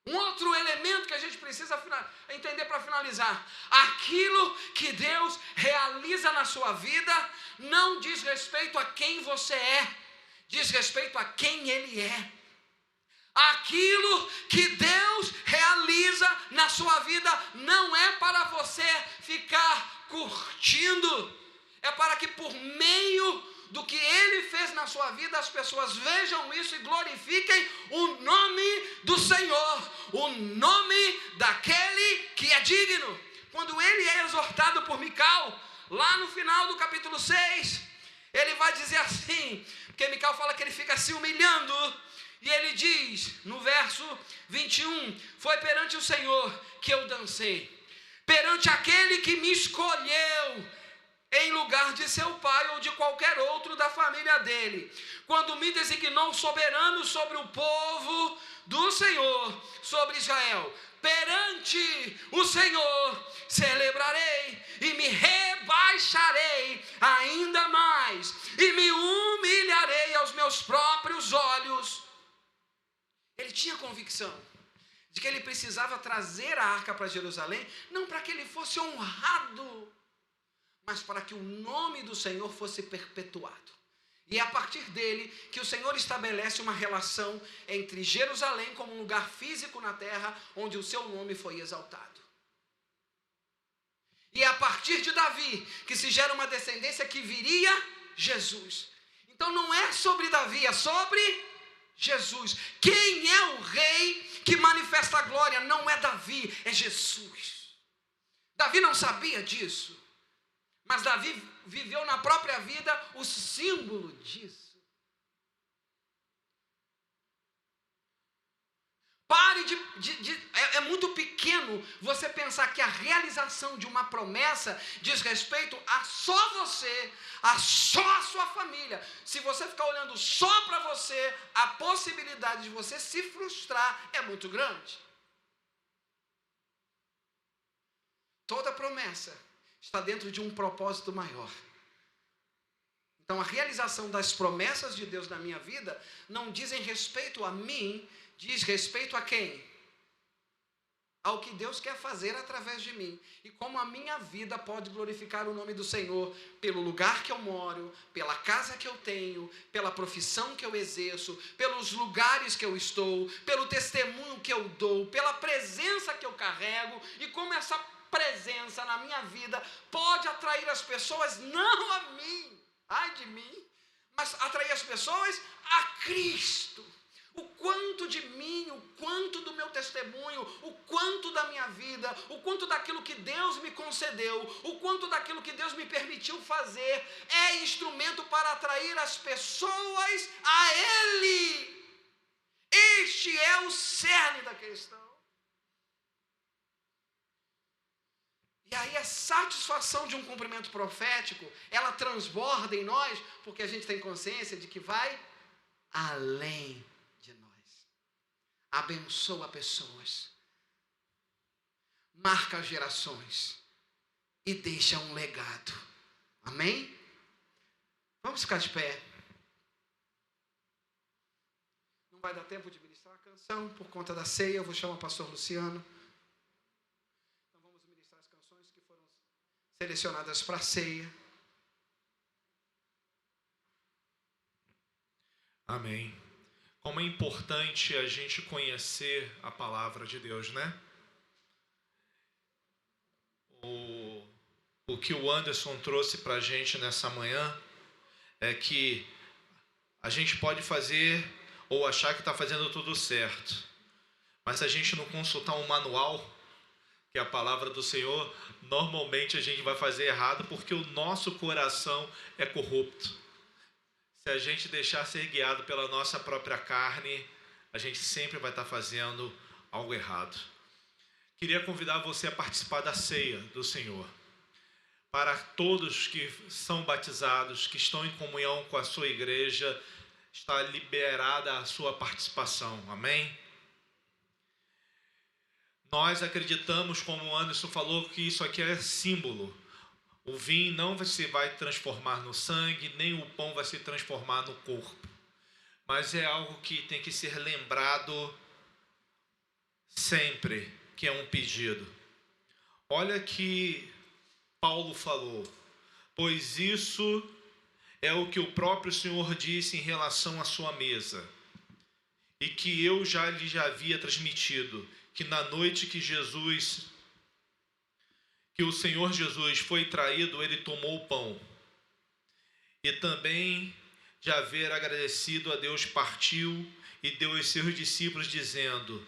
Um outro elemento que a gente precisa entender para finalizar. Aquilo que Deus realiza na sua vida não diz respeito a quem você é, diz respeito a quem Ele é. Aquilo que Deus realiza na sua vida não é para você ficar curtindo, é para que por meio do que ele fez na sua vida, as pessoas vejam isso e glorifiquem o nome do Senhor, o nome daquele que é digno. Quando ele é exortado por Mical, lá no final do capítulo 6, ele vai dizer assim, porque Mical fala que ele fica se humilhando, e ele diz, no verso 21, foi perante o Senhor que eu dancei, perante aquele que me escolheu, em lugar de seu pai ou de qualquer outro da família dele, quando me designou soberano sobre o povo do Senhor, sobre Israel. Perante o Senhor celebrarei e me rebaixarei ainda mais e me humilharei aos meus próprios olhos. Ele tinha convicção de que ele precisava trazer a arca para Jerusalém, não para que ele fosse honrado, mas para que o nome do Senhor fosse perpetuado. E é a partir dele que o Senhor estabelece uma relação entre Jerusalém como um lugar físico na terra, onde o seu nome foi exaltado. E é a partir de Davi que se gera uma descendência que viria Jesus. Então não é sobre Davi, é sobre Jesus. Quem é o rei que manifesta a glória? Não é Davi, é Jesus. Davi não sabia disso. Mas Davi viveu na própria vida o símbolo disso. Pare é muito pequeno você pensar que a realização de uma promessa diz respeito a só você, a só a sua família. Se você ficar olhando só para você, a possibilidade de você se frustrar é muito grande. Toda promessa está dentro de um propósito maior. Então a realização das promessas de Deus na minha vida não dizem respeito a mim, diz respeito a quem? Ao que Deus quer fazer através de mim. E como a minha vida pode glorificar o nome do Senhor pelo lugar que eu moro, pela casa que eu tenho, pela profissão que eu exerço, pelos lugares que eu estou, pelo testemunho que eu dou, pela presença que eu carrego, e como essa presença na minha vida pode atrair as pessoas, não a mim, ai de mim, mas atrair as pessoas a Cristo. O quanto de mim, o quanto do meu testemunho, o quanto da minha vida, o quanto daquilo que Deus me concedeu, o quanto daquilo que Deus me permitiu fazer, é instrumento para atrair as pessoas a Ele. Este é o cerne da questão. E aí a satisfação de um cumprimento profético, ela transborda em nós, porque a gente tem consciência de que vai além de nós. Abençoa pessoas, marca gerações e deixa um legado. Amém? Vamos ficar de pé. Não vai dar tempo de ministrar a canção por conta da ceia, eu vou chamar o pastor Luciano. Selecionadas para a ceia. Amém. Como é importante a gente conhecer a palavra de Deus, né? O que o Anderson trouxe para a gente nessa manhã é que a gente pode fazer ou achar que está fazendo tudo certo, mas se a gente não consultar um manual, que é a palavra do Senhor, normalmente a gente vai fazer errado porque o nosso coração é corrupto. Se a gente deixar ser guiado pela nossa própria carne, a gente sempre vai estar fazendo algo errado. Queria convidar você a participar da ceia do Senhor. Para todos que são batizados, que estão em comunhão com a sua igreja, está liberada a sua participação. Amém? Nós acreditamos, como o Anderson falou, que isso aqui é símbolo. O vinho não se vai transformar no sangue, nem o pão vai se transformar no corpo. Mas é algo que tem que ser lembrado sempre, que é um pedido. Olha que Paulo falou: pois isso é o que o próprio Senhor disse em relação à sua mesa, e que eu já lhe havia transmitido, que na noite que o Senhor Jesus foi traído, ele tomou o pão. E também de haver agradecido a Deus, partiu e deu aos seus discípulos, dizendo: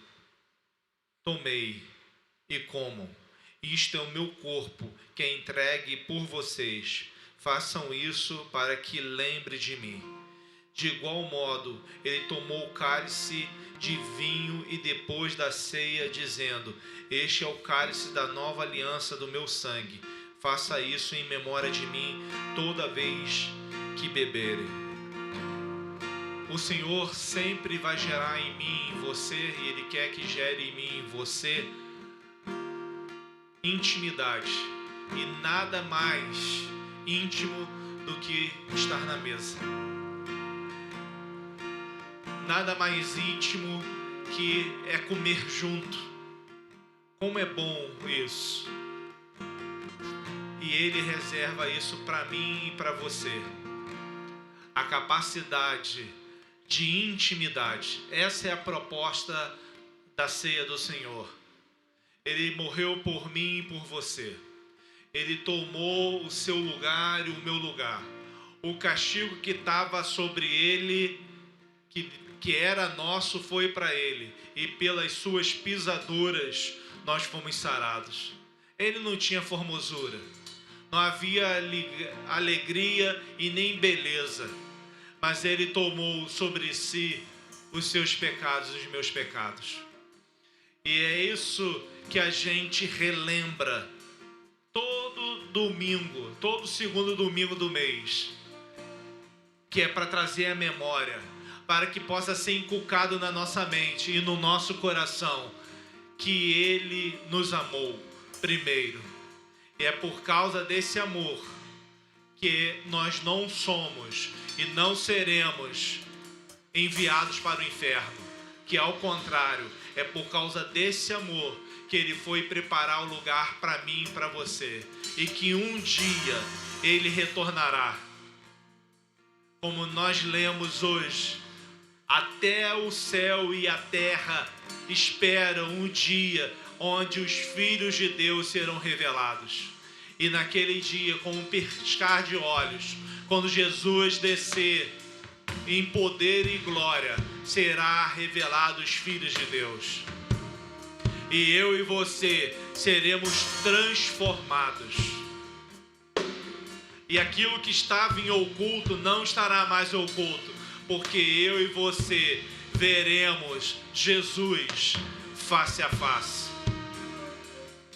tomei e comam, isto é o meu corpo, que é entregue por vocês. Façam isso para que lembre de mim. De igual modo, ele tomou o cálice de vinho e depois da ceia, dizendo: este é o cálice da nova aliança do meu sangue. Faça isso em memória de mim toda vez que beberem. O Senhor sempre vai gerar em mim e em você, e Ele quer que gere em mim e em você intimidade. E nada mais íntimo do que estar na mesa. Nada mais íntimo que é comer junto. Como é bom isso. E Ele reserva isso para mim e para você. A capacidade de intimidade. Essa é a proposta da ceia do Senhor. Ele morreu por mim e por você. Ele tomou o seu lugar e o meu lugar. O castigo que estava sobre ele, que era nosso, foi para ele. E pelas suas pisaduras nós fomos sarados. Ele não tinha formosura. Não havia alegria e nem beleza, mas Ele tomou sobre si os seus pecados, os meus pecados. E é isso que a gente relembra todo domingo, todo segundo domingo do mês, que é para trazer a memória, para que possa ser inculcado na nossa mente e no nosso coração, que Ele nos amou primeiro. E é por causa desse amor que nós não somos e não seremos enviados para o inferno. Que ao contrário, é por causa desse amor que Ele foi preparar o lugar para mim e para você. E que um dia Ele retornará. Como nós lemos hoje, até o céu e a terra esperam um dia onde os filhos de Deus serão revelados. E naquele dia, com um piscar de olhos, quando Jesus descer em poder e glória, será revelado os filhos de Deus. E eu e você seremos transformados. E aquilo que estava em oculto não estará mais oculto, porque eu e você veremos Jesus face a face.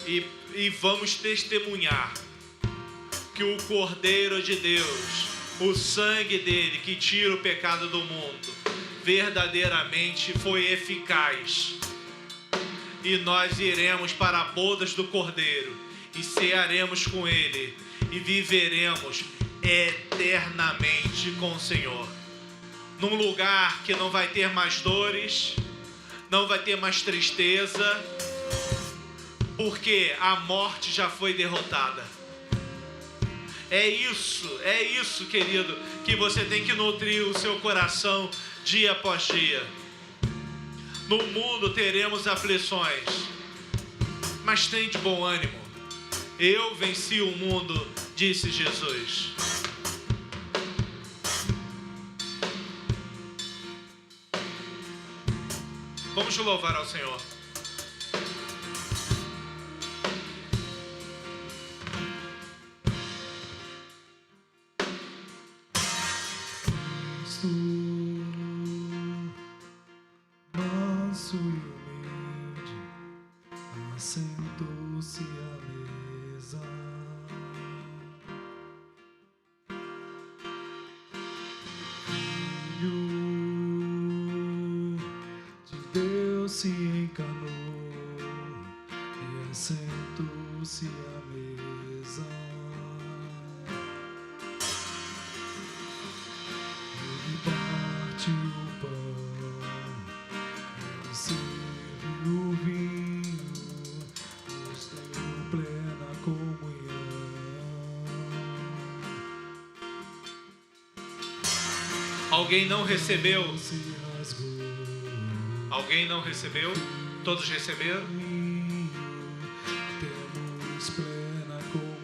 E vamos testemunhar que o Cordeiro de Deus, o sangue dele que tira o pecado do mundo, verdadeiramente foi eficaz. E nós iremos para a bodas do Cordeiro e cearemos com ele e viveremos eternamente com o Senhor. Num lugar que não vai ter mais dores, não vai ter mais tristeza, porque a morte já foi derrotada. É isso, querido, que você tem que nutrir o seu coração dia após dia. No mundo teremos aflições, mas tem de bom ânimo. Eu venci o mundo, disse Jesus. Vamos louvar ao Senhor. Manso e humilde, assentou-se à mesa. Filho de Deus se encarnou e assentou-se à mesa. Ele partiu o pão, ele serviu o vinho, nos deu plena comunhão. Alguém não recebeu? Se rasgou. Alguém não recebeu? Todos receberam? Temos plena comunhão.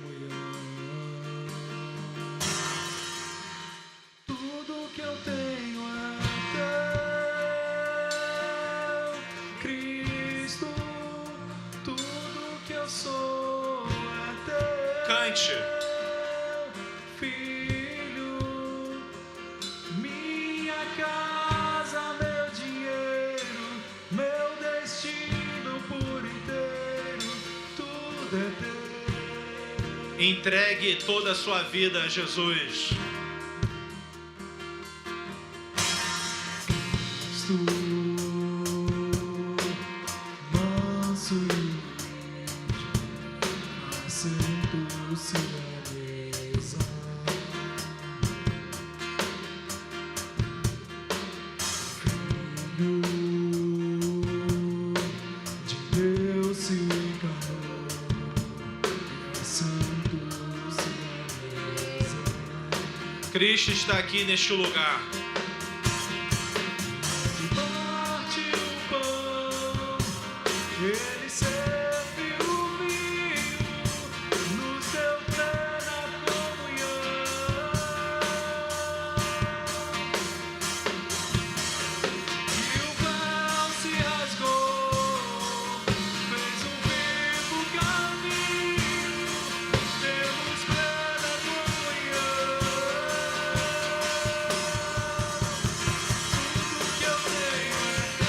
cante. Filho, minha casa, meu dinheiro, meu destino por inteiro, tudo é teu. Entregue toda a sua vida a Jesus. Estou manso e humilde, assento-se à mesa. Filho de Deus se encarnou, assento-se à mesa. Cristo está aqui neste lugar. Ele serve o vinho no seu plena comunhão. E o véu se rasgou, fez um vivo caminho, temos plena comunhão. Tudo que eu tenho é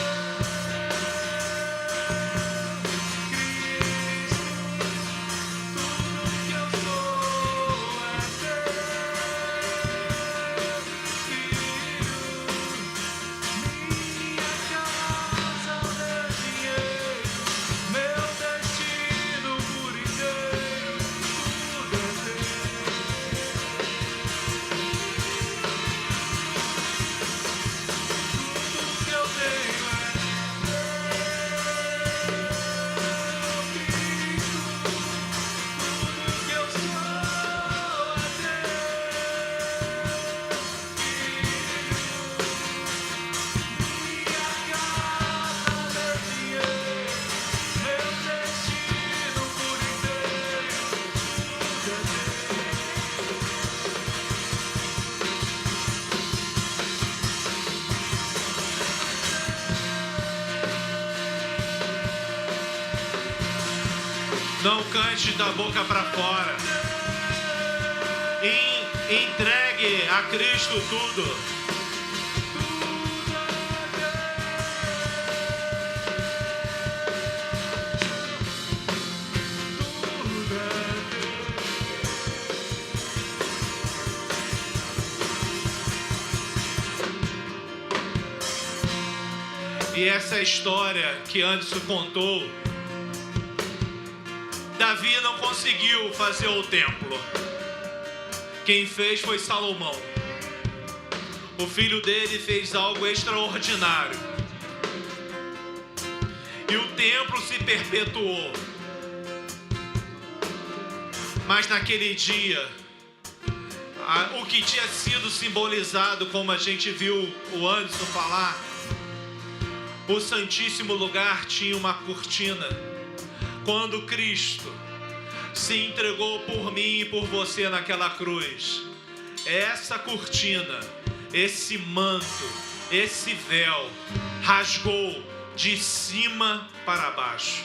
Não cante da boca para fora. Entregue a Cristo tudo. E essa história que Anderson contou, Davi não conseguiu fazer o templo. Quem fez foi Salomão. O filho dele fez algo extraordinário. E o templo se perpetuou. Mas naquele dia, o que tinha sido simbolizado, como a gente viu o Anderson falar, o Santíssimo Lugar tinha uma cortina. Quando Cristo se entregou por mim e por você naquela cruz, essa cortina, esse manto, esse véu rasgou de cima para baixo,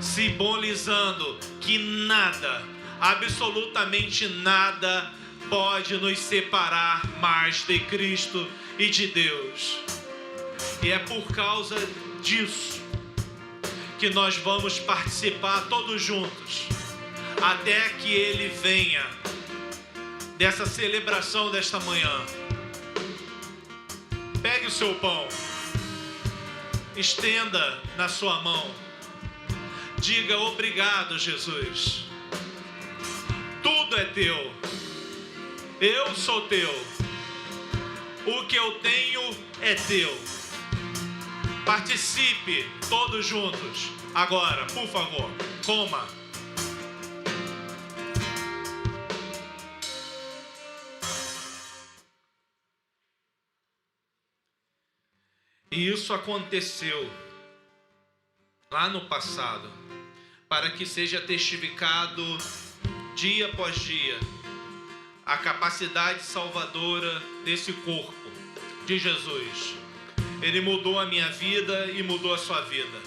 simbolizando que nada, absolutamente nada, pode nos separar mais de Cristo e de Deus. E é por causa disso que nós vamos participar todos juntos, até que Ele venha, dessa celebração desta manhã. Pegue o seu pão, estenda na sua mão, diga: obrigado, Jesus, tudo é teu, eu sou teu, o que eu tenho é teu. Participe todos juntos. Agora, por favor, coma. E isso aconteceu lá no passado, para que seja testificado dia após dia a capacidade salvadora desse corpo de Jesus. Ele mudou a minha vida e mudou a sua vida.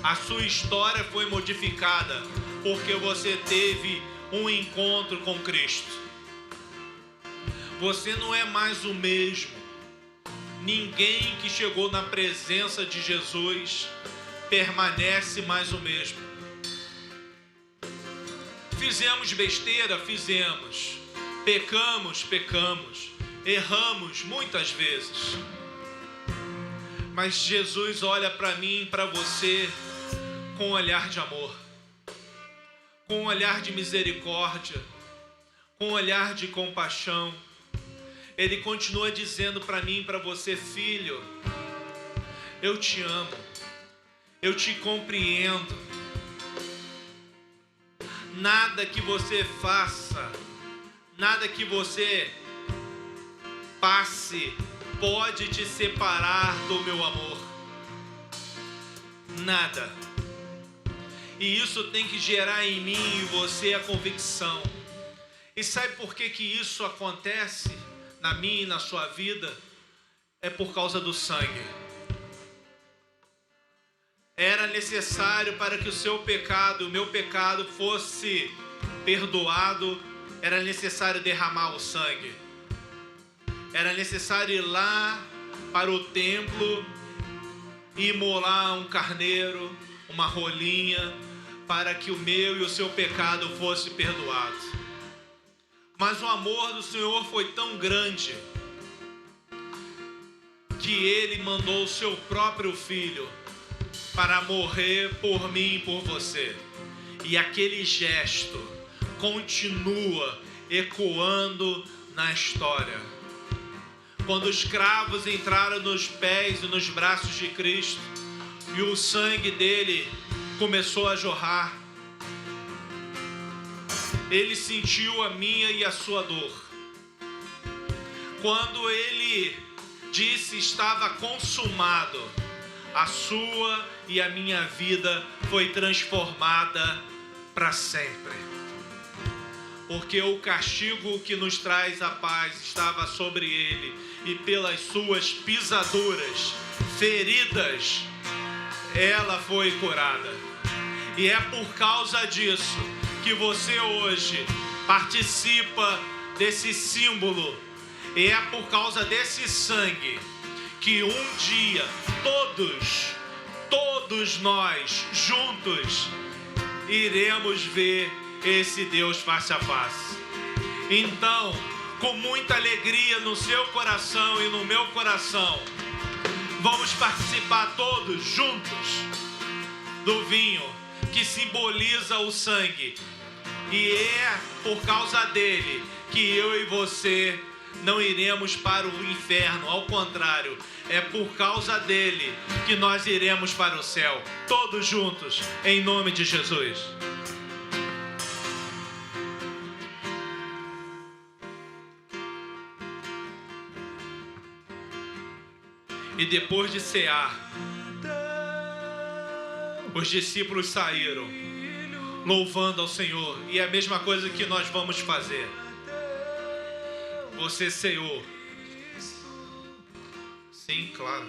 A sua história foi modificada porque você teve um encontro com Cristo. Você não é mais o mesmo. Ninguém que chegou na presença de Jesus permanece mais o mesmo. Fizemos besteira? Fizemos. Pecamos? Pecamos. Erramos muitas vezes. Mas Jesus olha para mim e para você com um olhar de amor, com um olhar de misericórdia, com um olhar de compaixão. Ele continua dizendo para mim e para você: filho, eu te amo, eu te compreendo. Nada que você faça, nada que você passe pode te separar do meu amor. Nada. E isso tem que gerar em mim e você a convicção. E sabe por que isso acontece na minha e na sua vida? É por causa do sangue. Era necessário para que o seu pecado, o meu pecado fosse perdoado, era necessário derramar o sangue. Era necessário ir lá para o templo e imolar um carneiro, uma rolinha, para que o meu e o seu pecado fosse perdoado. Mas o amor do Senhor foi tão grande que Ele mandou o seu próprio Filho para morrer por mim e por você. E aquele gesto continua ecoando na história. Quando os cravos entraram nos pés e nos braços de Cristo e o sangue dele começou a jorrar, ele sentiu a minha e a sua dor. Quando ele disse estava consumado, a sua e a minha vida foi transformada para sempre. Porque o castigo que nos traz a paz estava sobre ele, e pelas suas pisaduras, feridas, ela foi curada. E é por causa disso que você hoje participa desse símbolo. E é por causa desse sangue que um dia todos nós juntos iremos ver esse Deus face a face. Então, com muita alegria no seu coração e no meu coração, vamos participar todos juntos do vinho que simboliza o sangue. E é por causa dele que eu e você não iremos para o inferno, ao contrário, é por causa dele que nós iremos para o céu, todos juntos, em nome de Jesus. E depois de cear, os discípulos saíram, louvando ao Senhor. E é a mesma coisa que nós vamos fazer. Você ceou? Sim, claro.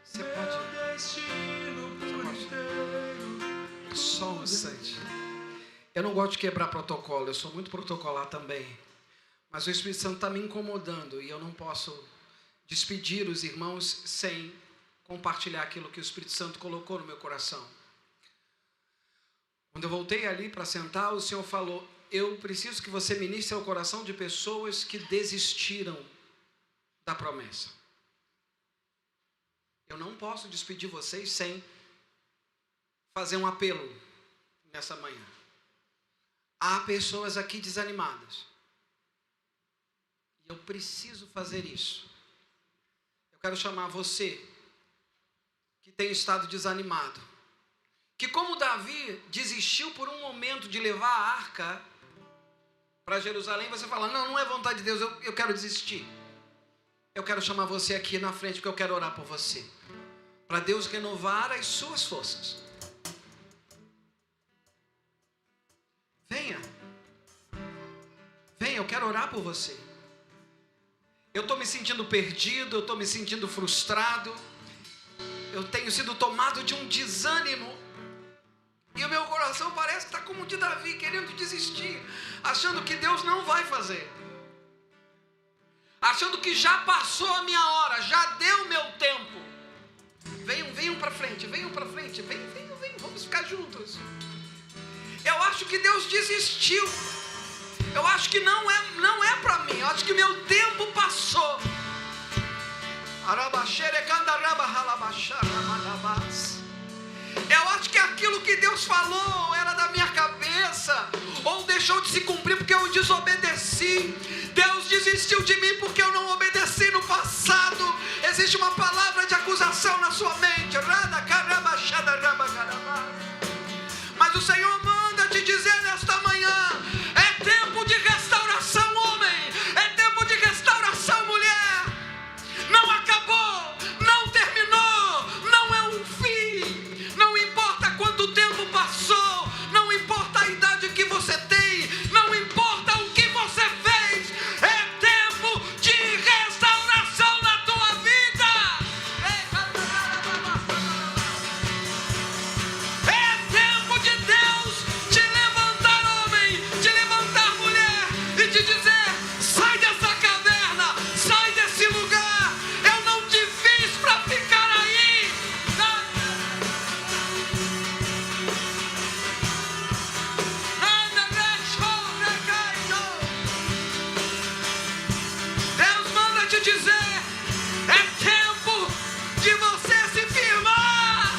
Você pode. Só um instante. Eu não gosto de quebrar protocolo, eu sou muito protocolar também. Mas o Espírito Santo está me incomodando e eu não posso despedir os irmãos sem compartilhar aquilo que o Espírito Santo colocou no meu coração. Quando eu voltei ali para sentar, o Senhor falou: eu preciso que você ministre ao coração de pessoas que desistiram da promessa. Eu não posso despedir vocês sem fazer um apelo nessa manhã. Há pessoas aqui desanimadas. Eu preciso fazer isso. Eu quero chamar você que tem estado desanimado, que como Davi desistiu por um momento de levar a arca para Jerusalém, você fala: não é vontade de Deus, eu quero desistir. Eu quero chamar você aqui na frente porque eu quero orar por você, para Deus renovar as suas forças. Venha, eu quero orar por você. Eu estou me sentindo perdido, eu estou me sentindo frustrado, eu tenho sido tomado de um desânimo, e o meu coração como o de Davi, querendo desistir, achando que Deus não vai fazer, achando que já passou a minha hora, já deu meu tempo. Venham para frente, venham, vamos ficar juntos. Eu acho que Deus desistiu. Eu acho que não é para mim. Eu acho que meu tempo passou. Eu acho que aquilo que Deus falou era da minha cabeça, ou deixou de se cumprir porque eu desobedeci. Deus desistiu de mim porque eu não obedeci no passado. Existe uma palavra de acusação na sua mente. Mas o Senhor manda te dizer nesta manhã: é tempo de restauração, homem. É tempo de restauração, mulher. Não acabou, não terminou, não é um fim. Não importa quanto tempo passou, não importa a idade que você tem, não importa o que você fez. É tempo de restauração na tua vida. É tempo de Deus te levantar, homem, te levantar, mulher, e te dizer: sai dessa caverna, sai desse lugar. Eu não te fiz para ficar aí. Deus manda te dizer: é tempo de você se firmar,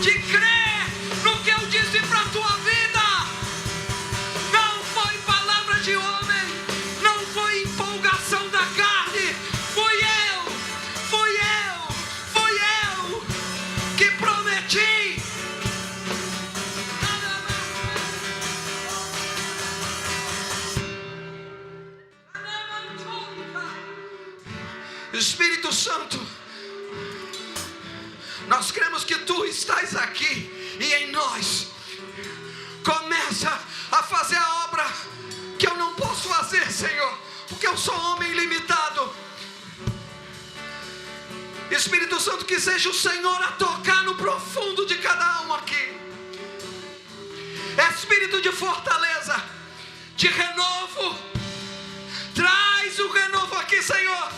de crer no que eu disse para a tua vida. Não foi palavra de homem, não foi empolgação da carne. Fui eu que prometi. Espírito Santo, nós cremos que Tu estás aqui e em nós. Começa a fazer a obra que eu não posso fazer, Senhor, porque eu sou homem limitado. Espírito Santo, que seja o Senhor a tocar no profundo de cada um aqui. Espírito de fortaleza, de renovo, traz o renovo aqui, Senhor,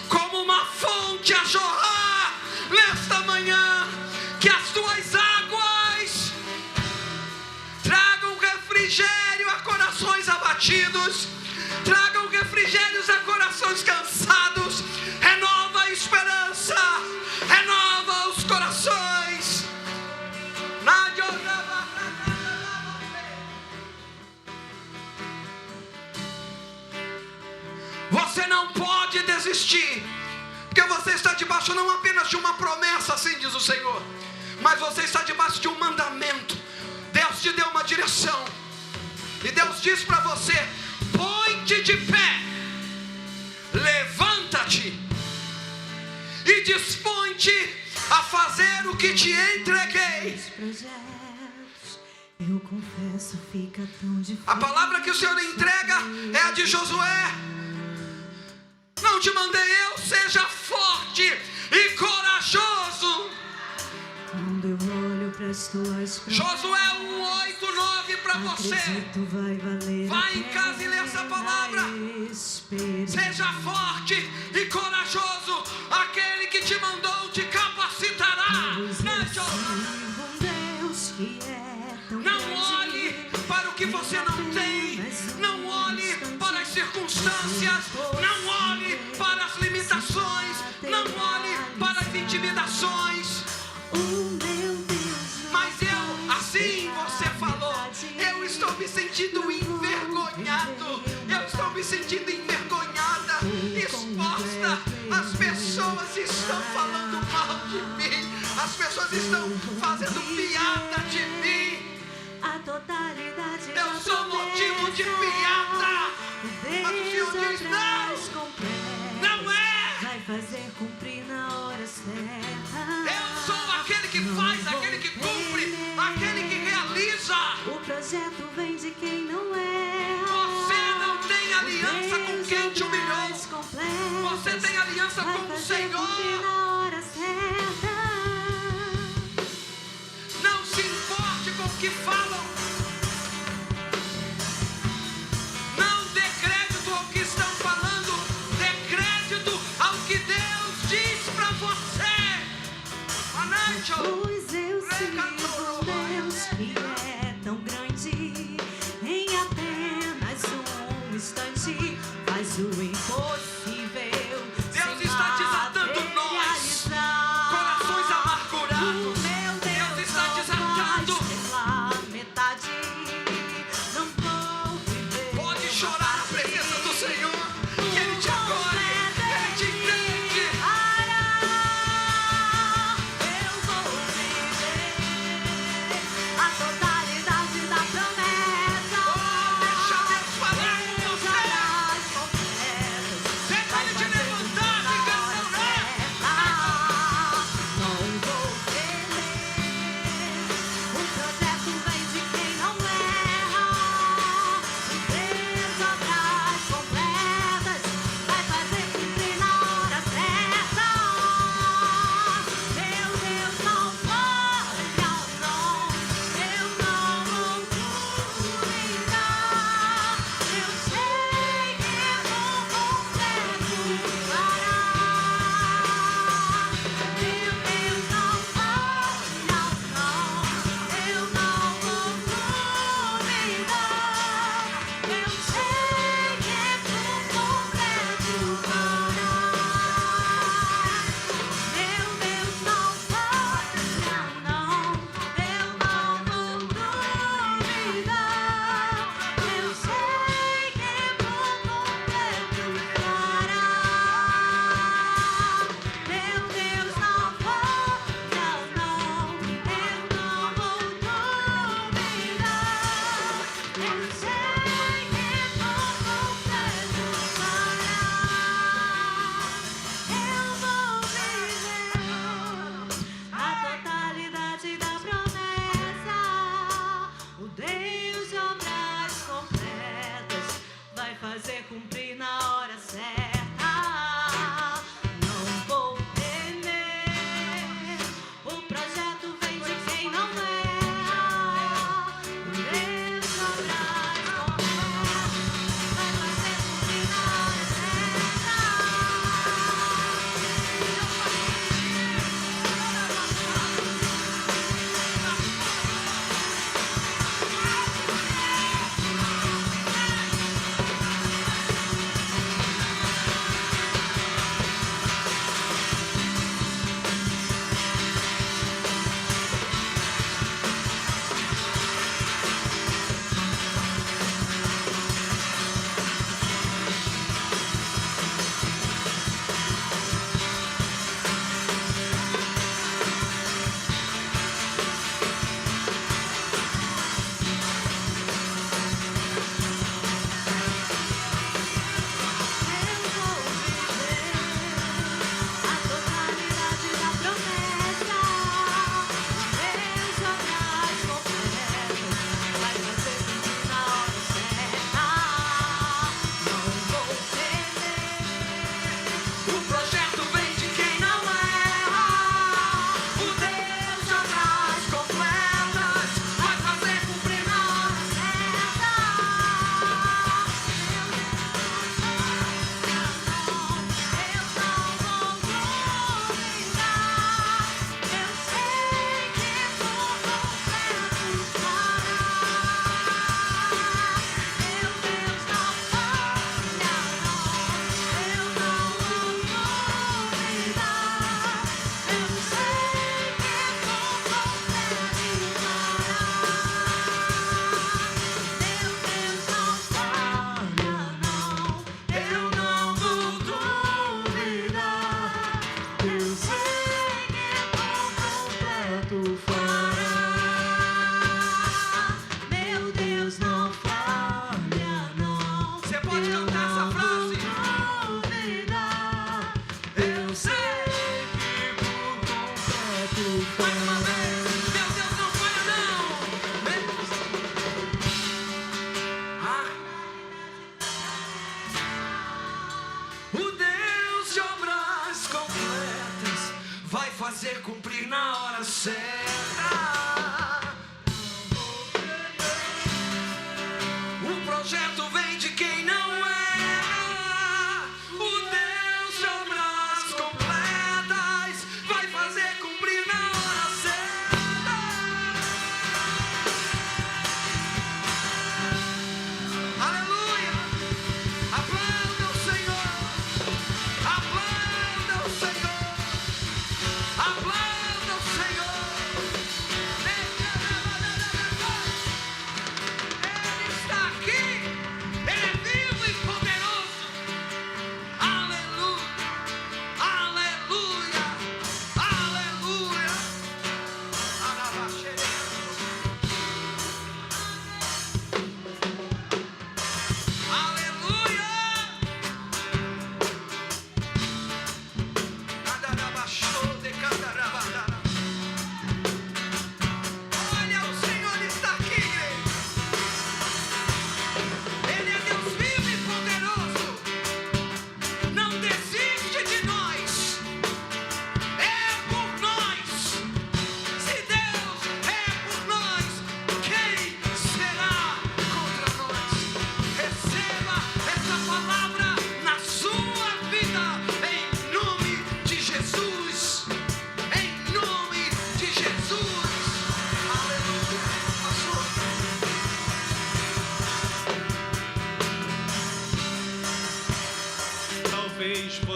como uma fonte a jorrar nesta manhã. Que as tuas águas tragam refrigério a corações abatidos, tragam refrigérios a corações cansados. Renova a esperança, renova os corações. Você não pode desistir, porque você está debaixo não apenas de uma promessa, assim diz o Senhor, mas você está debaixo de um mandamento. Deus te deu uma direção, e Deus diz para você: põe-te de pé, levanta-te e dispõe-te a fazer o que te entreguei. Eu confesso, fica tão difícil. A palavra que o Senhor entrega é a de Josué: não te mandei eu, seja forte e corajoso. Quando eu olho para as tuas promessas, Josué 1:8-9 para você. acredito vai valer a Vai em casa e lê essa palavra. pena esperar. Seja forte e corajoso, aquele que te mandou te capacitará. Um Deus que é tão Não grande, olhe para o que você não tem, não olhe para as circunstâncias, não olhe para as limitações, não olhe para as intimidações. o meu Deus. Mas eu, assim você falou, eu estou me sentindo envergonhado, eu estou me sentindo envergonhada, exposta. As pessoas estão falando mal de mim, as pessoas estão fazendo piada de mim. A totalidade Eu da sou motivo de piada. Mas o Senhor diz: não é. Vai fazer cumprir na hora certa. Eu sou aquele que faz, aquele que cumpre, aquele que realiza. O projeto vem de quem não é. Você não tem aliança com quem te humilhou. Você tem aliança com o Senhor. Na hora certa. Não se importe com que falam. Não dê crédito ao que estão falando, dê crédito ao que Deus diz para você. Anácio. Pois eu sigo um Deus que é tão grande, em apenas um instante faz o impossível. Deus está desatando nós, corações amargurados. Deus está desatando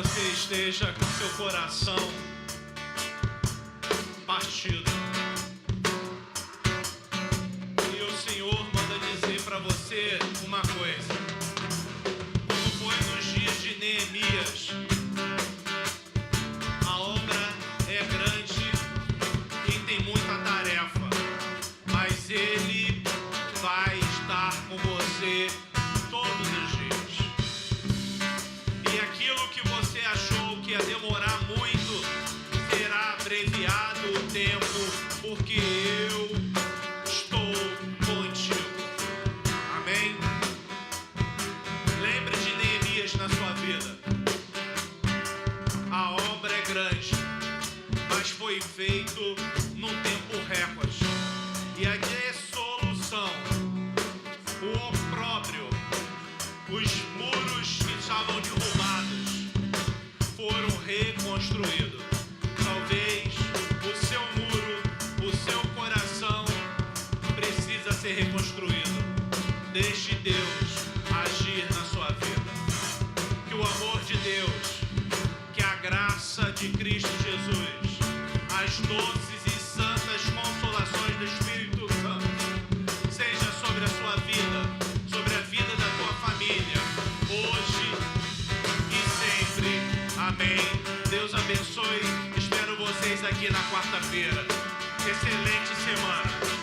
você esteja com seu coração partido. E o Senhor manda dizer para você uma coisa. Como foi nos dias de Neemias, a obra é grande e tem muita tarefa, mas Ele vai estar com você todos os dias. E aquilo que você achou que ia demorar muito, será abreviado o tempo, porque eu estou contigo. Amém? Lembre de Neemias na sua vida. A obra é grande, mas foi feito num tempo recorde. E a dissolução, o opróbrio, os muros que estavam derrubados foram reconstruídos. Talvez o seu muro, o seu coração precisa ser reconstruído. Deixe Deus agir na sua vida. Que o amor de Deus, que a graça de Cristo Jesus, as doces e santas consolações do Espírito Santo, seja sobre a sua vida, sobre a vida da tua família, hoje e sempre. Amém. Deus abençoe. Espero vocês aqui na quarta-feira. Excelente semana.